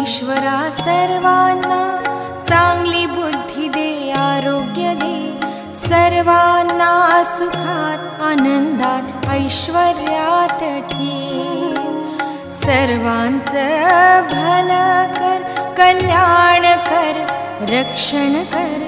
ईश्वरा सर्वांना चांगली बुद्धी दे, आरोग्य दे, सर्वांना सुखात आनंदात ऐश्वर्यात ठेव, सर्वांचं भलं कर, कल्याण कर, रक्षण कर.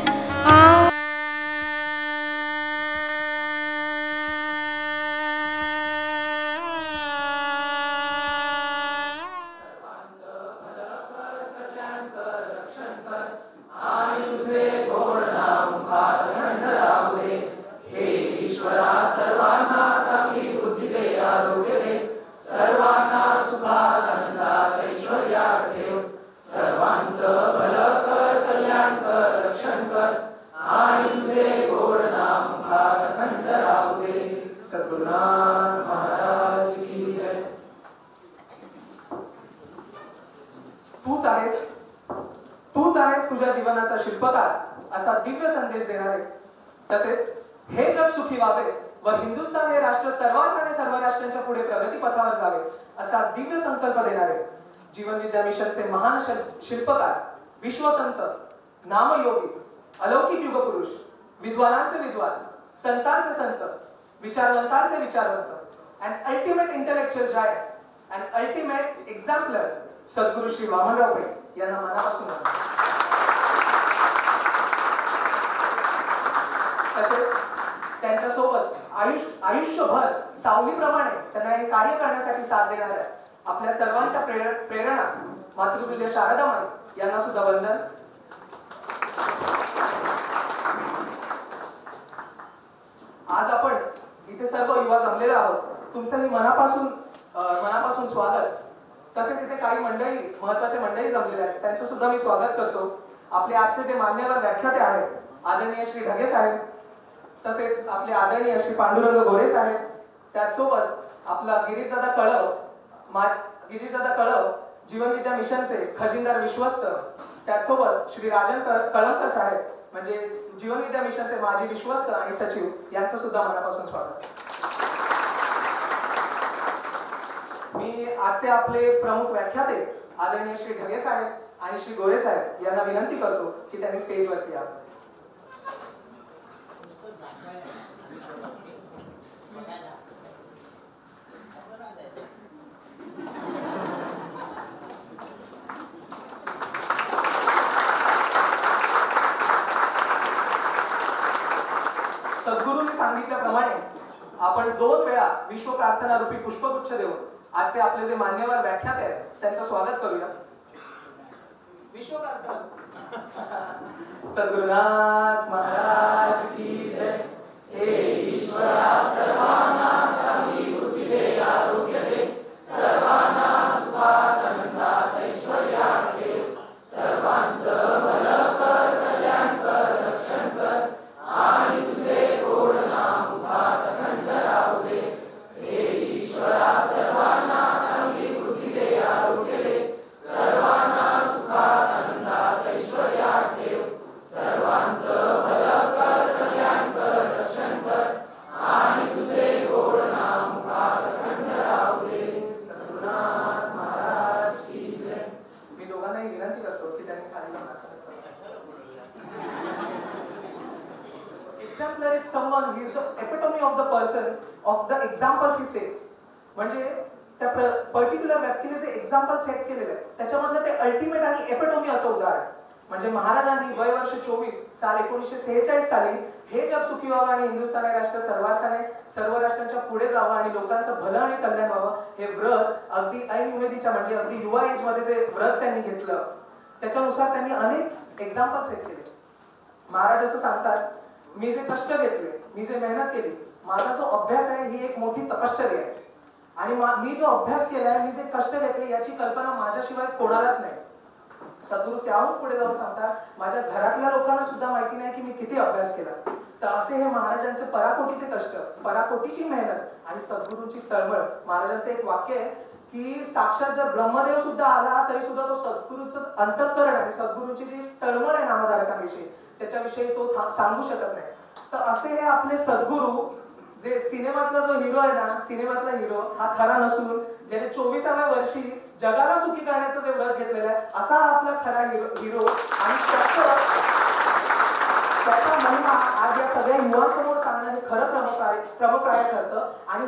तूच आहेस तुझ्या जीवनाचा शिल्पकार असा दिव्य संदेश देणारे, तसेच हे जग सुखी व्हावे व हिंदुस्थान हे राष्ट्र सर्वांगाने सर्व राष्ट्रांच्या पुढे प्रगती पथावर जावे असा दिव्य संकल्प देणारे जीवन विद्या मिशनचे महान शिल्पकार, विश्वसंत, नामयोगी, अलौकिक युगपुरुष, विद्वानांचे विद्वान, संतांचे संत, विचारवंतांचे विचारवंत, and ultimate intellectual giant and ultimate exemplar Sadguru Shri Vamanrao पै यांना मनापासून तसेच त्यांच्यासोबत आयुष्यभर सावलीप्रमाणे त्यांना हे कार्य करण्यासाठी साथ देणाऱ्या आपल्या सर्वांच्या प्रेरणा मातृतुल्य शारदामाई यांना सुद्धा वंदन. आज आपण इथे सर्व युवा जमलेले आहोत. तुमचंही मनापासून स्वागत. तसेच इथे काही मंडळी, महत्वाच्या मंडळी जमलेले आहेत, त्यांचं सुद्धा मी स्वागत करतो. आपले आजचे जे मान्यवर व्याख्याते आहेत, आदरणीय श्री ढगे साहेब, तसेच आपले आदरणीय श्री पांडुरंग गोरे साहेब, त्याचसोबत आपला गिरीशदादा कळव जीवन विद्या मिशनचे खजिनदार विश्वस्त, त्याचसोबत श्री राजन कळमकर साहेब म्हणजे जीवन विद्या मिशनचे माजी विश्वस्त आणि सचिव, यांचं सुद्धा मनापासून स्वागत. मी आजचे आपले प्रमुख व्याख्याते आदरणीय श्री ढगे साहेब आणि श्री गोरे साहेब यांना विनंती करतो की त्यांनी स्टेजवरती यावं. सद्गुरूंनी सांगितल्याप्रमाणे आपण 2 वेळा विश्व प्रार्थना रूपी पुष्पगुच्छ देऊन आजचे आपले जे मान्यवर व्याख्याते आहेत त्यांचं स्वागत करूया. विश्व प्रार्थना. सद्गुरुनाथ महाराज की जय. हे ईश्वरा सर्वांना चांगली बुद्धी दे, आरोग्य दे, सर्वांना सुखात आनंदात ऐश्वर्यात ठेव, सर्वांचं भलं कर, कल्याण कर, रक्षण कर, आणि तुझे गोड नाम मुखात अखंड राहू दे. हे ईश्वरा सर्वांना चांगली बुद्धी दे, आरोग्य दे, सर्वांना सुखात आनंदात ऐश्वर्यात ठेव, सर्वांचं भलं कर, कल्याण कर, रक्षण कर, आणि तुझे गोड नाम मुखात अखंड राहू दे. सद्गुरुनाथ महाराज की जय. मी दोघांनाही विनंती करतो की त्यांनी खाली जाऊन असं exemplar is someone, he is the epitome of the person of the examples he sets. म्हणजे त्या पर्टिक्युलर व्यक्तीने जे एक्झाम्पल सेट केलेले आहे त्याच्यामधलं ते अल्टिमेट आणि एपिटोमी असं उदाहरण. म्हणजे महाराजांनी वय वर्ष 24 साल 1946 साली हे जग सुखी व्हावं आणि हिंदुस्थान राष्ट्र सर्वार्थाने सर्व राष्ट्रांच्या पुढे जावं आणि लोकांचं भलं आणि कल्याण व्हावं हे व्रत अगदी ऐन उमेदीच्या म्हणजे अगदी युवा एज मध्ये जे व्रत त्यांनी घेतलं त्याच्यानुसार त्यांनी अनेक एक्झाम्पल सेट केले. महाराज असं सांगतात, मी जे कष्ट घेतले, मी जे मेहनत केली, माझा जो अभ्यास आहे ही एक मोठी तपश्चर्या आहे आणि मी जो अभ्यास केलाय, मी जे कष्ट घेतले याची कल्पना माझ्याशिवाय कोणालाच नाही. सद्गुरू त्याहून पुढे जाऊन सांगतात, माझ्या घरातल्या लोकांना सुद्धा माहिती नाही की मी किती अभ्यास केला. तर असे हे महाराजांचे पराकोटीचे कष्ट, पराकोटीची मेहनत आणि सद्गुरूंची तळमळ. महाराजांचं एक वाक्य आहे की साक्षात जर ब्रह्मदेव सुद्धा आला तरी सुद्धा तो सद्गुरूचं अंतःकरण आणि सद्गुरूंची जी तळमळ आहे नामधारकांविषयी त्याच्याविषयी तो सांगू शकत नाही. तर असे हे आपले सद्गुरू, जे सिनेमातला जो हिरो आहे ना, सिनेमातला हिरो हा खरा नसून ज्याने 24व्या वर्षी जगाला सुखी करण्याचं जे व्रत घेतलेलं आहे असा आपला खरा हिरो आणि त्याचा महिमा आज या सगळ्या युवांसमोर सांगणं हे खरं क्रमप्राय ठरतं. आणि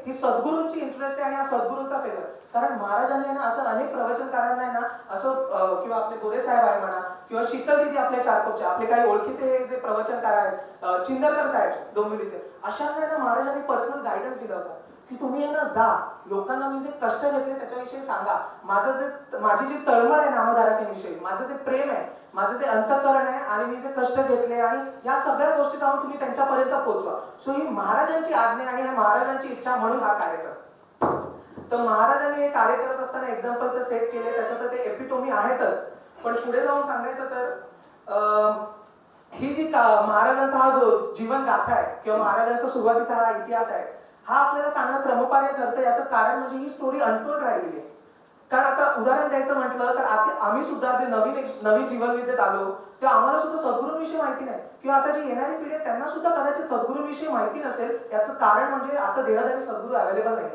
ही सद्गुरूंची इंटरेस्ट आहे आणि हा सद्गुरूंचा फेवर. कारण महाराजांनी ना असं अनेक प्रवचनकारांना ना असं किंवा आपले गोरे साहेब आहे म्हणा किंवा शीतल दिदी आपल्या चारकोपचे आपले काही ओळखीचे जे प्रवचनकार आहेत चिंदरकर साहेब डोंबिवलीचे अशांना ना महाराजांनी पर्सनल गायडन्स दिला होता की तुम्ही ना जा लोकांना मी जे कष्ट घेतले त्याच्याविषयी सांगा. माझी जी तळमळ आहे नामधारकेविषयी माझं जे प्रेम आहे माझं जे अंतःकरण आहे आणि मी जे कष्ट घेतले आणि या सगळ्या गोष्टी जाऊन तुम्ही त्यांच्यापर्यंत पोहोचवा. सो ही महाराजांची आज्ञा आणि महाराजांची इच्छा म्हणून हा कार्यक्रम. तर महाराजांनी हे कार्य करत असताना एक्झाम्पल तर सेट केले त्याचं तर ते एपिटोमी आहेतच. पण पुढे जाऊन सांगायचं तर ही जी महाराजांचा हा जो जीवन गाथा आहे किंवा महाराजांचा सुरुवातीचा हा इतिहास आहे हा आपल्याला सांगणं क्रमपार्य ठरतं. याचं कारण म्हणजे ही स्टोरी अनटोल्ड राहिलेली आहे. कारण आता उदाहरण द्यायचं म्हटलं तर आम्ही सुद्धा जे नवीन जीवनविद्येत आलो तेव्हा आम्हाला सुद्धा सद्गुरूंविषयी माहिती नाही किंवा आता जी येणारी पिढी आहे त्यांना सुद्धा कदाचित सद्गुरूंविषयी माहिती नसेल. याचं कारण म्हणजे आता देहधारी सद्गुरू अवेलेबल नाही.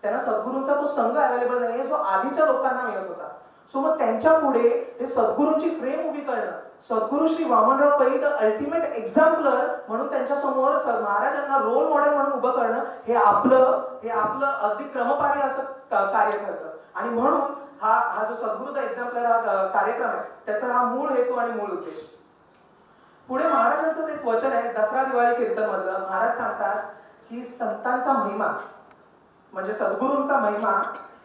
त्यांना सद्गुरूंचा तो संघ अवेलेबल नाहीये जो आधीच्या लोकांना मिळत होता. सो मग त्यांच्या पुढे हे सद्गुरूंची फ्रेम उभी करणं सद्गुरू श्री वामनराव पै द अल्टिमेट एक्झाम्पलर म्हणून त्यांच्या समोर महाराजांना रोल मॉडेल म्हणून उभं करणं हे आपलं अगदी क्रमपार्य असं कार्य ठरतं. आणि म्हणून हा जो सद्गुरू द एक्झाम्पलर हा कार्यक्रम आहे त्याचा हा मूळ हेतू आणि मूळ उद्देश. पुढे महाराजांचं एक वचन आहे दसरा दिवाळी कीर्तन मधलं. महाराज सांगतात की संतांचा महिमा म्हणजे सद्गुरूंचा महिमा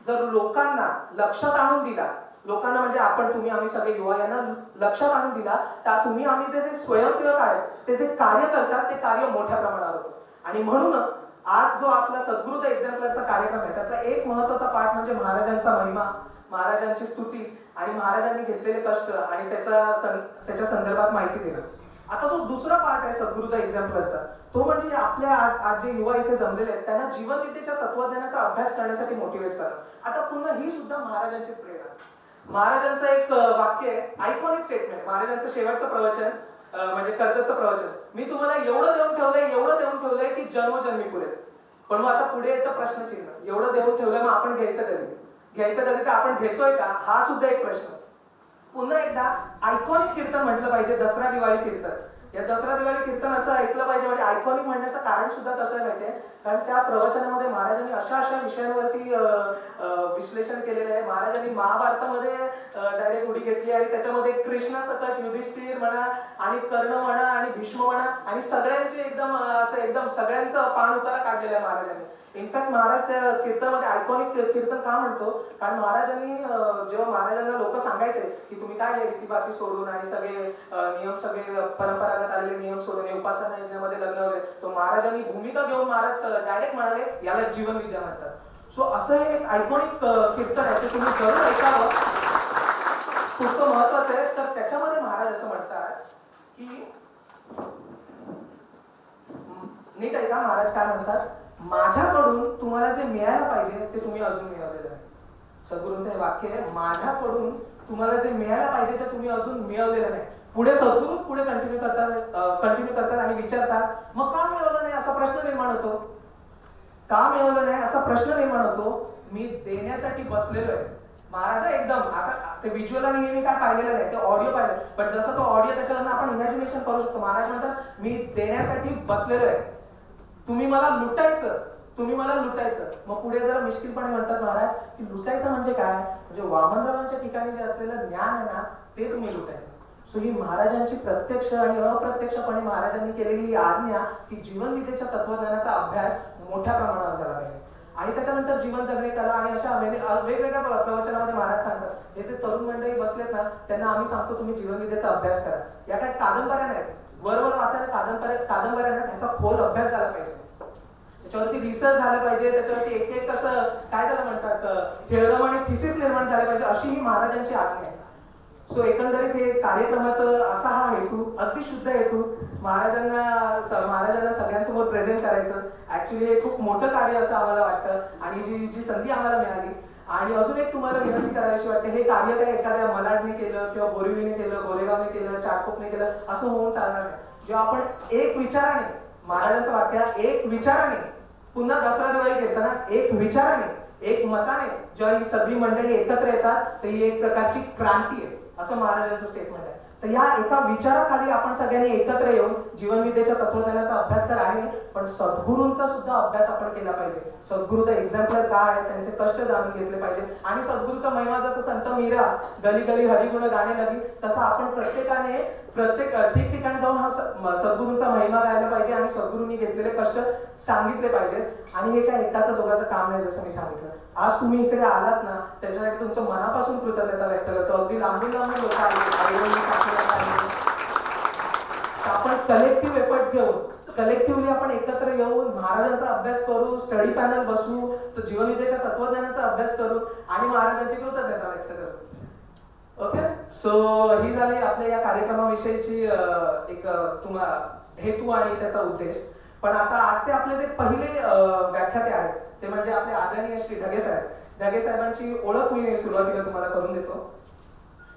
जर लोकांना लक्षात आणून दिला लोकांना म्हणजे आपण तुम्ही आम्ही सगळे युवा यांना लक्षात आणून दिला तर तुम्ही आम्ही जे स्वयंसेवक आहेत ते जे कार्य करतात ते कार्य मोठ्या प्रमाणावर होतं. आणि म्हणून आज जो आपला सद्गुरू द एक्झाम्पलरचा कार्यक्रम आहे त्यातला एक महत्वाचा पाठ म्हणजे महाराजांचा महिमा महाराजांची स्तुती आणि महाराजांनी घेतलेले कष्ट आणि त्याच्या संदर्भात माहिती देणं. आता जो दुसरा पार्ट आहे सद्गुरू द एक्झाम्पलरचा तो म्हणजे आपल्या आज जे युवा इथे जमलेले आहेत त्यांना जीवनविद्येच्या तत्वज्ञानाचा अभ्यास करण्यासाठी मोटिवेट करणं. आता पुन्हा ही सुद्धा महाराजांची प्रेरणा. महाराजांचं एक वाक्य आहे आयकॉनिक स्टेटमेंट महाराजांचं शेवटचं प्रवचन म्हणजे कर्जतचं प्रवचन. मी तुम्हाला एवढं देऊन ठेवलंय की जन्मोजन्मी पुरेल. पण मग आता पुढे येतं प्रश्नचिन्ह एवढं देऊन ठेवलंय मग आपण घ्यायचं कधी तर आपण घेतोय का हा सुद्धा एक प्रश्न. पुन्हा एकदा आयकॉनिक कीर्तन म्हटलं पाहिजे दसरा दिवाळी कीर्तन. या दसरा दिवाळी कीर्तन असं ऐकलं पाहिजे म्हणजे आयकॉनिक म्हणण्याचं कारण सुद्धा कसं आहे माहितीये कारण त्या प्रवचनामध्ये महाराजांनी अशा विषयांवरती विश्लेषण केलेलं आहे. महाराजांनी महाभारतामध्ये डायरेक्ट उडी घेतली आणि त्याच्यामध्ये कृष्ण सकट युधिष्ठिर म्हणा आणि कर्ण म्हणा आणि भीष्म म्हणा आणि सगळ्यांचे एकदम सगळ्यांचं पान उतारा काढलेला आहे महाराजांनी. इनफॅक्ट महाराज त्या कीर्तनामध्ये आयकॉनिक कीर्तन का म्हणतो कारण महाराजांनी जेव्हा महाराजांना लोक सांगायचे की तुम्ही काय रीतीभाती सोडून आणि सगळे नियम सगळे परंपरागत आलेले नियम सोडून उपासना याच्यामध्ये लग्न वगैरे तो महाराजांनी भूमिका घेऊन महाराज डायरेक्ट म्हणाले याला जीवनविद्या म्हणतात. सो असं हे एक आयकॉनिक कीर्तन आहे ते तुम्ही जरूर ऐकावं खूप महत्वाचं आहे. तर त्याच्यामध्ये महाराज असं म्हणतात की नीट ऐका महाराज काय म्हणतात माझ्याकडून तुम्हाला जे मिळायला पाहिजे ते तुम्ही अजून मिळवलेलं नाही. सद्गुरूंचं हे वाक्य आहे माझ्याकडून तुम्हाला जे मिळायला पाहिजे ते तुम्ही अजून मिळवलेलं नाही. पुढे सद्गुरू पुढे कंटिन्यू करतात आणि विचारतात मग का मिळवलं नाही असा प्रश्न निर्माण होतो. का मिळवलं नाही असा प्रश्न निर्माण होतो. मी देण्यासाठी बसलेलो आहे. महाराज एकदम आता ते व्हिज्युअल आणि हे मी काय पाहिलेलं नाही ते ऑडिओ पाहिलं पण जसं तो ऑडिओ त्याच्यावरनं आपण इमॅजिनेशन करू शकतो. महाराज म्हणतात मी देण्यासाठी बसलेलो आहे तुम्ही मला लुटायचं. मग पुढे जरा मिश्किलपणे म्हणतात महाराज की लुटायचं म्हणजे काय म्हणजे वामनरावांच्या ठिकाणी जे असलेलं ज्ञान आहे ना ते तुम्ही लुटायचं. सो ही महाराजांची प्रत्यक्ष आणि अप्रत्यक्षपणे महाराजांनी केलेली आज्ञा की जीवनविद्येच्या तत्वज्ञानाचा अभ्यास मोठ्या प्रमाणावर झाला पाहिजे. आणि त्याच्यानंतर जीवन जगणे कला आणि अशा वेगवेगळ्या प्रवचनामध्ये महाराज सांगतात हे जे तरुण मंडळी बसलेत ना त्यांना आम्ही सांगतो तुम्ही जीवनविद्येचा अभ्यास करा. या काही कादंबऱ्या नाहीत वरवर वाचायला कादंबऱ्या ना त्याचा खोल अभ्यास झाला पाहिजे त्याच्यावरती रिसर्च झालं पाहिजे त्याच्यावरती एक कसं काय त्याला म्हणतात थेरम आणि थिसिस निर्माण झाले पाहिजे अशी ही महाराजांची आज्ञा आहे. सो एकंदरीत हे कार्यक्रमाचं असा हा हेतू अगदी शुद्ध हेतू महाराजांना सगळ्यांसमोर प्रेझेंट करायचं. ऍक्च्युली हे खूप मोठं कार्य असं आम्हाला वाटतं आणि जी संधी आम्हाला मिळाली. आणि अजून एक तुम्हाला विनंती करायची वाटते हे कार्य काय एखाद्या मलाडने केलं किंवा बोरिवलीने केलं गोरेगावने केलं चारकोपने केलं असं होऊन चालणार नाही. जेव्हा आपण एक विचाराने महाराजांचं वाक्य एक विचाराने पुन्हा दसरा दिवाळी घेताना एक विचाराने एक मताने जेव्हा ही सगळी मंडळी एकत्र येतात तर ही एक प्रकारची क्रांती आहे, असं महाराजांचं स्टेटमेंट आहे. तर या एका विचाराखाली आपण सगळ्यांनी एकत्र येऊन जीवनविद्येच्या तत्वज्ञानाचा अभ्यास तर आहे, पण सद्गुरूंचा सुद्धा अभ्यास आपण केला पाहिजे. सद्गुरू द एक्झाम्पलर काय आहे, त्यांचे कष्ट जाणून घेतले पाहिजे. आणि सद्गुरूचा महिमा जसं संत मीरा गली गली हरिगुण गाणे लगी, तसं आपण प्रत्येकाने प्रत्येक ठिकठिकाणी जाऊन हा सद्गुरूंचा महिमा गायला पाहिजे आणि सद्गुरूंनी घेतलेले कष्ट सांगितले पाहिजेत. आणि हे काय एकाचं दोघांचं काम नाही, जसं मी सांगितलं. आज तुम्ही इकडे आलात ना, त्याच्यासाठी तुमचं मनापासून कृतज्ञता व्यक्त करतो. अगदी लांबून लांबून लोक आले. आपण कलेक्टिव्ह एफर्ट्स घेऊन कलेक्टिव्हली आपण एकत्र येऊन महाराजांचा अभ्यास करू, स्टडी पॅनल बसवू, तर जीवनविद्येच्या तत्वज्ञानाचा अभ्यास करू आणि महाराजांची कृतज्ञता व्यक्त करू. ओके, सो ही झाली आपल्या या कार्यक्रमाविषयीची एक तुम्हाला हेतू आणि त्याचा उद्देश. पण आता आजचे आपले जे पहिले व्याख्याते आहेत ते म्हणजे आपले आदरणीय श्री ढगे साहेब. ढगे साहेबांची ओळख मी सुरुवातीला तुम्हाला करून देतो.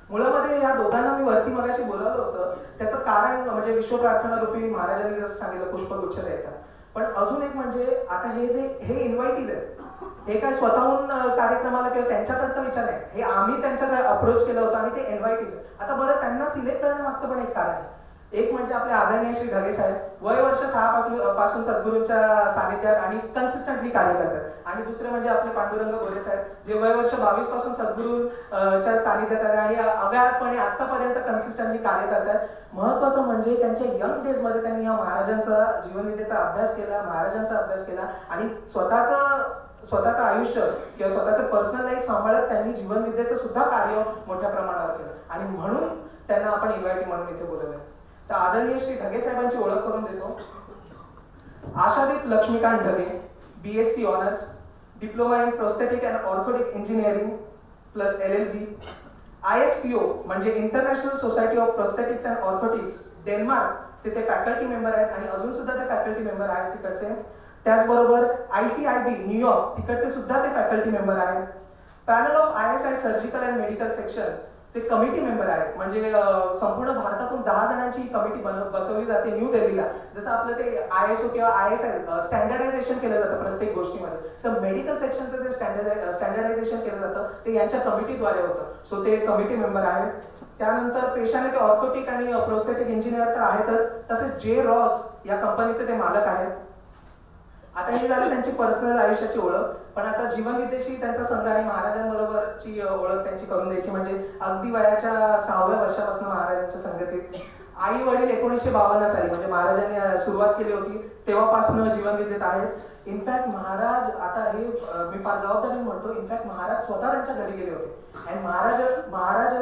मुळामध्ये या दोघांना मी वरती मगाशी बोलावलं होतं, त्याचं कारण म्हणजे विश्व प्रार्थना रूपी महाराजांनी जसं सांगितलं पुष्पगुच्छ द्यायचा. पण अजून एक म्हणजे आता हे इन्व्हायटीज आहेत, हे काय स्वतःहून कार्यक्रमाला किंवा त्यांच्याकडचा विचार नाही, हे आम्ही त्यांच्याकडे अप्रोच केलं होतं आणि ते इन्व्हायटीज आहेत. आता बरं, त्यांना सिलेक्ट करण्यामागचं पण एक कारण आहे. एक म्हणजे आपले आदरणीय श्री ढगे साहेब वय वर्ष 6 पासून सद्गुरूंच्या सानिध्यात आणि कन्सिस्टंटली कार्य करतात. आणि दुसरे म्हणजे आपले पांडुरंग गोरे साहेब, जे वय वर्ष 22 पासून सद्गुरूंच्या सानिध्यात आहे आणि अव्याहतपणे आतापर्यंत कन्सिस्टंटली कार्य करतात. महत्वाचं म्हणजे त्यांच्या यंग डेज मध्ये त्यांनी या महाराजांचा जीवनविद्येचा अभ्यास केला, महाराजांचा अभ्यास केला आणि स्वतःचं आयुष्य किंवा स्वतःचं पर्सनल लाईफ सांभाळत त्यांनी जीवनविद्येचं सुद्धा कार्य मोठ्या प्रमाणावर केलं आणि म्हणून त्यांना आपण इन्व्हायटी म्हणून इथे बोलवलं. तर आदरणीय श्री ढगे साहेबांची ओळख करून देतो. Ashadeep Laxmikant Dhage, BSc honours, diploma in prosthetic and orthotic engineering plus LLB, ISPO म्हणजे international society of prosthetics and orthotics डेन्मार्कचे ते फॅकल्टी मेंबर आहेत आणि अजून सुद्धा ते फॅकल्टी मेंबर आहेत तिकडचे. त्याचबरोबर ICIB न्यूयॉर्क तिकडचे सुद्धा ते फॅकल्टी मेंबर आहेत. Panel of ISI surgical and medical section चे कमिटी मेंबर आहेत. म्हणजे संपूर्ण भारतातून 10 जणांची कमिटी बसवली जाते न्यू दिल्लीला. जसं आपलं ते ISO किंवा ISI स्टँडर्डायझेशन केलं जातं प्रत्येक गोष्टीमध्ये, तर मेडिकल सेक्शनचं जे स्टँडर्डायझेशन केलं जातं ते यांच्या कमिटीद्वारे होतं. सो ते कमिटी मेंबर आहेत. त्यानंतर पेशाने ते ऑर्थोटिक आणि प्रोस्थेटिक इंजिनियर तर आहेतच, तसेच जे रॉस या कंपनीचे ते मालक आहेत. आता हे झालं त्यांची पर्सनल आयुष्याची ओळख. पण आता जीवनविद्येशी त्यांचा संघ आणि महाराजांबरोबरची ओळख त्यांची करून द्यायची म्हणजे अगदी वयाच्या 6व्या वर्षापासून महाराजांच्या संगतीत. आई वडील 1952 साली म्हणजे महाराजांनी सुरुवात केली होती तेव्हापासून जीवनविद्येत आहेत. इनफॅक्ट महाराज, आता हे मी फार जबाबदारीने म्हणतो, इनफॅक्ट महाराज स्वतः त्यांच्या घरी गेले होते आणि महाराज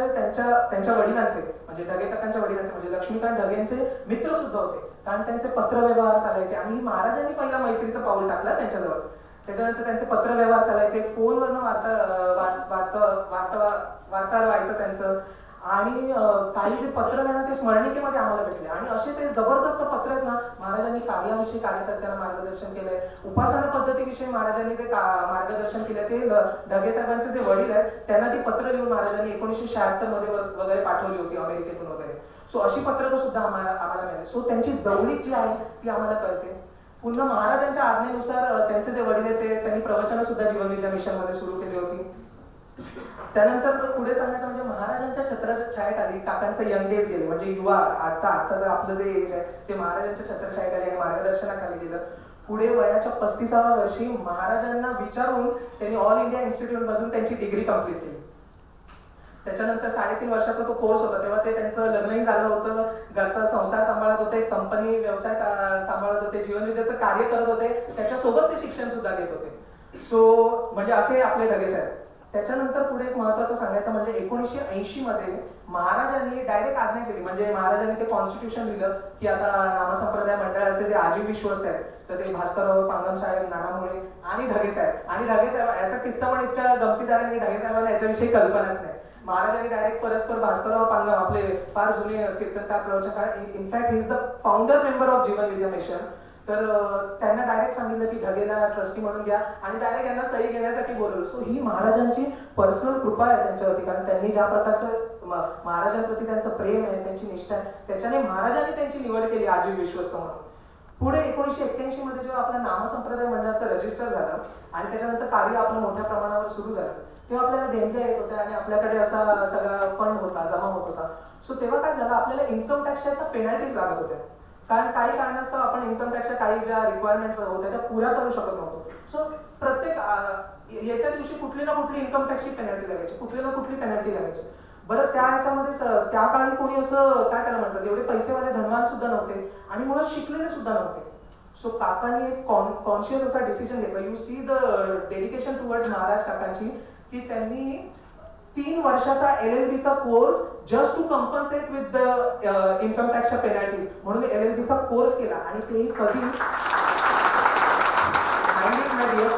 त्यांच्या वडिलांचे म्हणजे ढगे काकांच्या वडिलांचे म्हणजे लक्ष्मीकांत ढगेंचे मित्र सुद्धा होते, कारण त्यांचे पत्रव्यवहार चालायचे आणि महाराजांनी पहिला मैत्रीचं पाऊल टाकलं त्यांच्याजवळ. त्याच्यानंतर त्यांचे पत्रव्यवहार चालायचे, फोनवरनं वार्ताहर व्हायचं त्यांचं. आणि काही जे पत्र आहेत ना ते स्मरणिकेमध्ये आम्हाला भेटले आणि असे ते जबरदस्त पत्र आहेत ना. महाराजांनी कार्याविषयी कार्यकर्त्यांना मार्गदर्शन केलंय, उपासना पद्धतीविषयी महाराजांनी जे मार्गदर्शन केलंय ते ढगे साहेबांचे जे वडील आहेत त्यांना ती पत्र लिहून महाराजांनी 1976 मध्ये वगैरे पाठवली होती अमेरिकेतून वगैरे. सो अशी पत्रकं सुद्धा आम्हाला मिळाली. सो त्यांची जवळीक जी आहे ती आम्हाला कळते. पुन्हा महाराजांच्या आज्ञेनुसार त्यांचे जे वडील आहेत त्यांनी प्रवचनं सुद्धा जीवनविद्या मिशन मध्ये सुरू केली होती. त्यानंतर पुढे सांगायचं म्हणजे महाराजांच्या छत्रछायेखाली काकांचे यंग डेज गेले म्हणजे युवा आताचं आपलं जे एज आहे ते महाराजांच्या छत्रछायेखाली आणि मार्गदर्शनाखाली गेलं. पुढे वयाच्या 35व्या वर्षी महाराजांना विचारून त्यांनी ऑल इंडिया इन्स्टिट्यूट मधून त्यांची डिग्री कंप्लीट केली. त्याच्यानंतर 3.5 वर्षाचा तो कोर्स होता, तेव्हा ते त्यांचं लग्नही झालं होतं, घरचा संसार सांभाळत होते, कंपनी व्यवसाय सांभाळत होते, जीवनविद्येचं कार्य करत होते, त्याच्यासोबत ते शिक्षण सुद्धा घेत होते. सो म्हणजे असे आपले ढगे साहेब. त्याच्यानंतर पुढे एक महत्वाचं सांगायचं म्हणजे 1980 मध्ये महाराजांनी डायरेक्ट आज्ञा केली म्हणजे महाराजांनी ते कॉन्स्टिट्यूशन लिहिलं की आता नामसंप्रदाय मंडळाचे जे आजीव विश्वस्त आहेत तर ते भास्करराव पांगम साहेब, नानामुळे आणि ढगे साहेब याचा किस्सा पण इतका गमतीदार आहे की ढगे साहेबांना याच्याविषयी कल्पनाच नाही. महाराजांनी डायरेक्ट परस्पर भास्करराव पांगम आपले फार जुने कीर्तनकार प्रवचनकार, in fact he is the founder member of Jeevanvidya mission. तर त्यांना डायरेक्ट सांगितलं की ढगेला ट्रस्टी म्हणून घ्या आणि डायरेक्ट यांना सही घेण्यासाठी बोलवलं. सो ही महाराजांची पर्सनल कृपा आहे त्यांच्यावरती, कारण त्यांनी ज्या प्रकारचं महाराजांप्रती त्यांचं प्रेम आहे, त्यांची निष्ठा आहे, त्याच्याने महाराजांनी त्यांची निवड केली आजीव विश्वस्त म्हणून. पुढे 1981 मध्ये जेव्हा आपल्या नामसंप्रदाय मंडळाचं रजिस्टर झालं आणि त्याच्यानंतर कार्य आपलं मोठ्या प्रमाणावर सुरू झालं, तेव्हा आपल्याला देणग्या येत होत्या आणि आपल्याकडे असा सगळा फंड होता, जमा होत होता. सो तेव्हा काय झालं, आपल्याला इन्कम टॅक्सच्या पेनल्टीज लागत होत्या. कारण काही कारणास्तव आपण इन्कम टॅक्सच्या काही ज्या रिक्वायरमेंट्स होत्या त्या पुऱ्या करू शकत नव्हतो. सो प्रत्येक येत्या दिवशी कुठली ना कुठली इन्कम टॅक्सची पेनल्टी लागायची, कुठली ना कुठली पेनल्टी लागायची. बरं, त्या ह्याच्यामध्ये त्या काळी कोणी असं काय त्याला म्हणतात, एवढे पैसेवाले धनवान सुद्धा नव्हते आणि मुळात शिकलेले सुद्धा नव्हते. सो काकांनी एक कॉन्शियस असा डिसिजन घेतला. You see the dedication towards Maharaj काकांची, की त्यांनी 3 वर्षाचा LLB चा course just to compensate with the income टॅक्सच्या पेनल्टीज म्हणून LLB चा कोर्स केला. आणि तेही कधी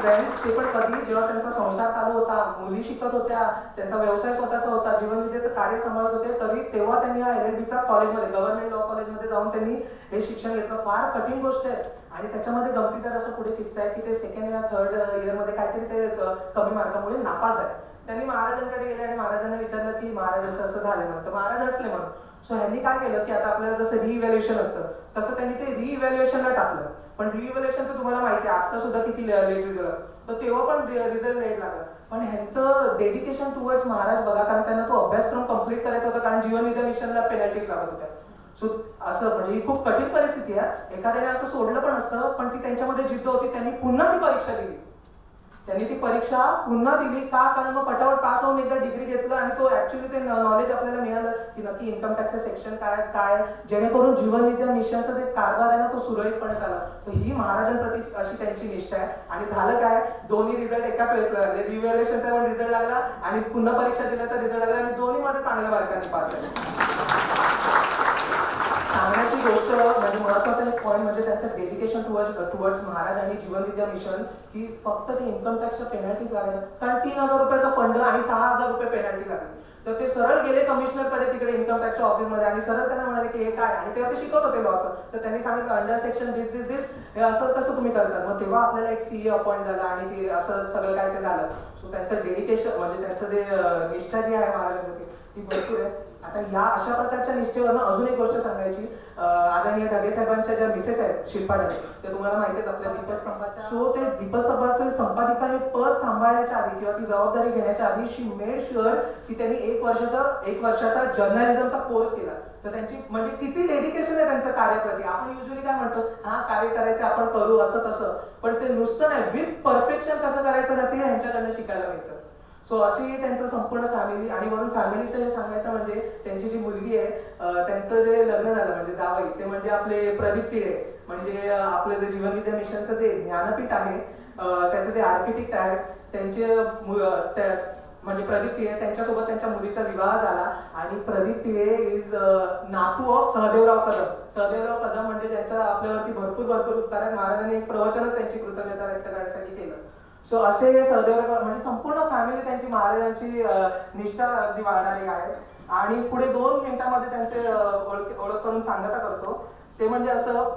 फ्रेंड्स, ते पण कधी जेव्हा त्यांचा संसार चालू होता, मुली शिकत होत्या, त्यांचा व्यवसाय स्वतःचा होता, जीवनविद्येचं कार्य सांभाळत होते, तरी तेव्हा त्यांनी हा LLB चा कॉलेजमध्ये, गव्हर्नमेंट लॉ कॉलेजमध्ये जाऊन त्यांनी हे शिक्षण घेतलं. फार कठीण गोष्ट आहे. आणि त्याच्यामध्ये गमतीदार असं पुढे किस्सा आहे की ते 2nd या 3rd इयरमध्ये काहीतरी ते कमी मार्कामुळे नापास आहे. त्यांनी महाराजांकडे गेले आणि महाराजांना विचारलं की महाराज असं असं झालं म्हणून, तर महाराज असले म्हणून. सो ह्यांनी काय केलं की आता आपल्याला जसं रिइव्हॅल्युएशन असतं तसं त्यांनी ते रिइव्हॅल्युएशनला टाकलं. पण रिइव्हॅल्युएशनचं तुम्हाला माहिती आहे आता सुद्धा किती लेट रिझल्ट, तर तेव्हा पण रिझल्ट लेट लागला. पण ह्यांचं डेडिकेशन टुवर्ड्स महाराज बघा, कारण त्यांना तो अभ्यासक्रम कम्प्लीट करायचा होता, कारण जीवनविद्या मिशनला पेनल्टीज लागत होत्या. सो असं म्हणजे ही खूप कठीण परिस्थिती आहे. एखाद्याने असं सोडलं पण असतं, पण ती त्यांच्यामध्ये जिद्द होती. त्यांनी पुन्हा ती परीक्षा दिली. त्यांनी ती परीक्षा पुन्हा दिली. का? कारण मग पटापट पास होऊन एकदा डिग्री घेतलं आणि तो ऍक्च्युअली ते नॉलेज आपल्याला मिळालं की नक्की इन्कम टॅक्सचं सेक्शन काय, जेणेकरून जीवनविद्या मिशनचा जे कारभार आहे ना तो सुरळीतपणे झाला. तर ही महाराजांप्रती अशी त्यांची निष्ठा आहे. आणि झालं काय, दोन्ही रिझल्ट एकाच वेळेस लागले. रिव्हॅल्युएशनचा पण रिझल्ट लागला आणि पुन्हा परीक्षा दिल्याचा रिझल्ट लागला आणि दोन्हीमध्ये चांगल्या मार्कांनी पास झाले. सांगण्याची गोष्ट म्हणजे महत्वाचा एक पॉईंट म्हणजे त्यांचं डेडिकेशन टुवर्ड्स महाराज आणि जीवनविद्या मिशन, की फक्त ते इन्कम टॅक्सच्या पेनल्टीज लागायच्या. कारण 3000 रुपयाचा फंड आणि 6000 रुपये पेनल्टी लागली. तर ते सरळ गेले कमिशनरकडे तिकडे इन्कम टॅक्सच्या ऑफिसमध्ये आणि सरळ त्यांना म्हणाले की हे काय, आणि तेव्हा ते शिकत होते लॉचं. तर त्यांनी सांगितलं अंडर सेक्शन दिस हे असं कसं तुम्ही करतात. मग तेव्हा आपल्याला एक CA अपॉइंट झाला आणि ते असं सगळं काय ते झालं. सो त्यांचं डेडिकेशन म्हणजे त्यांचं जे निष्ठा जी आहे महाराजांप्रती ती भरपूर आहे. आता या अशा प्रकारच्या निष्ठेवरनं अजून एक गोष्ट सांगायची. आदरणीय ढगे साहेबांच्या ज्या मिसेस आहेत शिल्पाडे, ते तुम्हाला माहितीच आपल्या दीपस्तंभाच्या. सो ते दीपस्तंभाचे संपादिका हे पद सांभाळण्याच्या आधी किंवा ती जबाबदारी घेण्याच्या आधी शी मेड शुअर की त्यांनी 1 वर्षाचा जर्नलिझमचा कोर्स केला. तर त्यांची म्हणजे किती डेडिकेशन आहे त्यांचं कार्याप्रती. आपण युजली काय म्हणतो, हा कार्य करायचं आपण करू असं तसं, पण ते नुसतं नाही, विथ परफेक्शन कसं करायचं ना ते यांच्याकडनं शिकायला मिळतं. सो अशी त्यांचं संपूर्ण फॅमिली. आणि वरून फॅमिलीचं हे सांगायचं म्हणजे त्यांची जी मुलगी आहे त्यांचं जे लग्न झालं म्हणजे जावई, ते म्हणजे आपले प्रदीप तिरे, म्हणजे आपलं जे जीवनविद्या मिशनचं जे ज्ञानपीठ आहे त्याचे जे आर्किटेक्ट आहेत त्यांचे म्हणजे प्रदीप तिरे, त्यांच्यासोबत त्यांच्या मुलीचा विवाह झाला. आणि प्रदीप तिरे इज नातू ऑफ सहदेवराव कदम. सहदेवराव कदम म्हणजे त्यांच्या आपल्यावरती भरपूर उपकार आहेत. महाराजांनी एक प्रवचनच त्यांची कृतज्ञता व्यक्त करण्यासाठी केलं. सो असे सहदेवराव म्हणजे संपूर्ण फॅमिली त्यांची महाराजांची निष्ठा अगदी वाढणारी आहे. आणि पुढे 2 मिनिटांमध्ये त्यांचे ओळख करून सांगता करतो. ते म्हणजे असं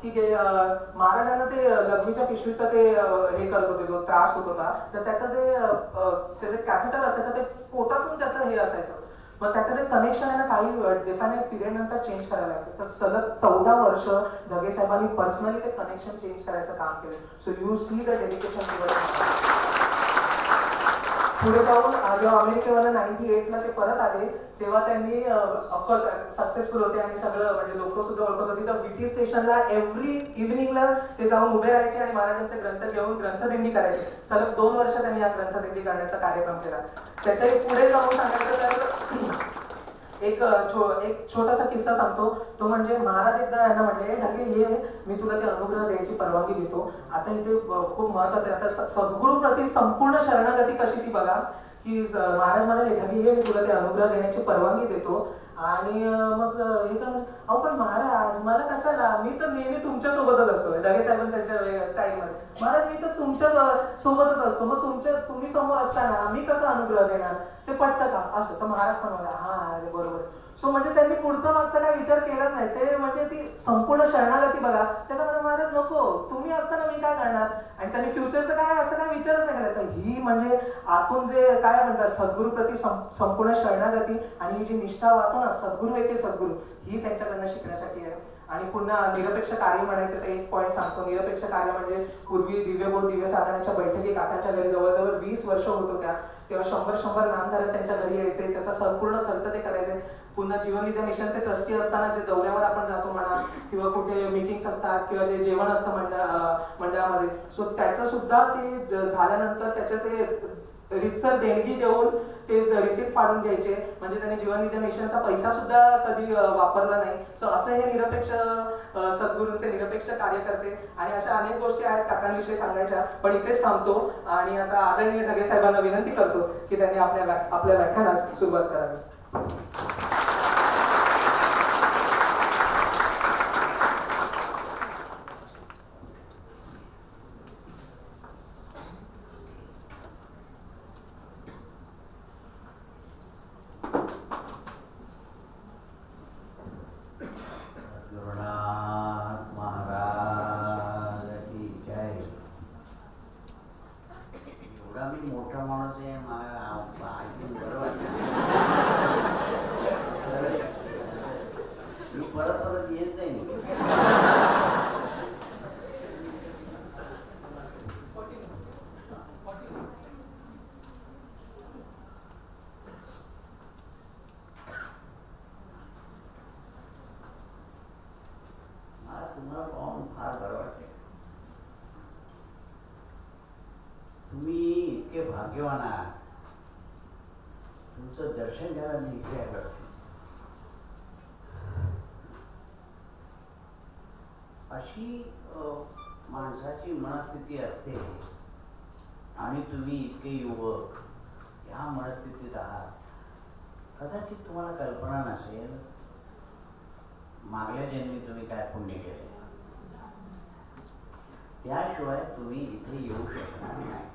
की महाराजांना ते लघवीच्या पिशवीचा ते हे करत होते, जो त्रास होत होता, तर त्याचं कॅथेटर असायचं, ते पोटातून त्याचं हे असायचं. मग त्याचं जे कनेक्शन आहे ना काही डिफाईनेड पिरियड नंतर चेंज करायला लागतं. तर सलग 14 वर्ष ढगे साहेबांनी पर्सनली ते कनेक्शन चेंज करायचं काम केलं. So you see the dedication. पुढे जाऊन जेव्हा अमेरिकेवरनं 98ला ते परत आले तेव्हा त्यांनी ऑफकोर्स सक्सेसफुल होते आणि सगळं म्हणजे लोक सुद्धा ओळखत होती. तर BT स्टेशनला एव्हरी इव्हनिंगला ते जाऊन उभे राहायचे आणि महाराजांचे ग्रंथ घेऊन ग्रंथदिंडी करायचे. सलग 2 वर्ष त्यांनी या ग्रंथदिंडी करण्याचा कार्यक्रम केला. त्याच्या पुढे जाऊन सांगायचं तर एक छोटासा किस्सा सांगतो. तो म्हणजे महाराज एकदा यांना म्हटले, ढगे ये मी तुला ते अनुग्रह द्यायची परवानगी देतो. आता इथे खूप महत्वाचं आहे, आता सद्गुरू प्रति संपूर्ण शरणागती कशी ती बघा. की महाराज म्हणाले, ढगे ये मी तुला ते अनुग्रह देण्याची परवानगी देतो. आणि मग हे तर अहो पण महाराज मला कशाला, मी तर नेहमी तुमच्या सोबतच असतो. ढगे साहेब त्यांच्या स्टाईलमध्ये, महाराज मी तर तुमच्या सोबतच असतो, मग तुम्ही समोर असताना मी कसा अनुग्रह देणार, ते पटतं का असं. तर महाराज पण म्हणा हा अरे बरोबर. सो म्हणजे त्यांनी पुढचा मागचा काय विचार केलाच नाही. ते म्हणजे ती संपूर्ण शरणागती बघा. त्यांना म्हणजे महाराज नको, तुम्ही असताना मी काय करणार. आणि त्यांनी फ्युचरचं काय असं काय विचारच नाही केला. तर ही म्हणजे आतून जे काय म्हणतात सद्गुरू प्रति संपूर्ण शरणागती आणि ही जी निष्ठा वाहतो ना, सद्गुरू एके सद्गुरू, ही त्यांच्याकडनं शिकण्यासाठी आहे. आणि पुन्हा निरपेक्ष कार्य म्हणायचं तर एक पॉईंट सांगतो. निरपेक्ष कार्य म्हणजे पूर्वी दिव्यबोध दिव्य साधनाच्या बैठकी काकांच्या घरी जवळजवळ 20 वर्ष होत होत्या. तेव्हा 100 नामधारक त्यांच्या घरी यायचे, त्याचा संपूर्ण खर्च ते करायचे. पुन्हा जीवनविद्या मिशनचे ट्रस्टी असताना जे दौऱ्यावर आपण जातो म्हणा किंवा कुठे मीटिंग्स असतात किंवा जे जेवण असतं मंडळामध्ये, सो त्याचं सुद्धा ते झाल्यानंतर त्याचे ते रितसर देणगी देऊन ते रिसिप्ट फाडून घ्यायचे. म्हणजे त्यांनी जीवनविद्या मिशनचा पैसा सुद्धा कधी वापरला नाही. सो असं हे निरपेक्ष सद्गुरूंचे निरपेक्ष कार्य करते. आणि अशा अनेक गोष्टी आहेत काकांविषयी सांगायच्या, पण इथेच थांबतो आणि आता आदरणीय ढगे साहेबांना विनंती करतो की त्यांनी आपल्या व्याख्यानास सुरुवात करावी. तुमचं दर्शन घ्यायला मी इथे आलो. अशी माणसाची मनस्थिती असते आणि तुम्ही इतके युवक या मनस्थितीत आहात. कदाचित तुम्हाला कल्पना नसेल मागल्या जन्मी तुम्ही काय पुण्य केले, त्याशिवाय तुम्ही इथे येऊ शकणार नाही.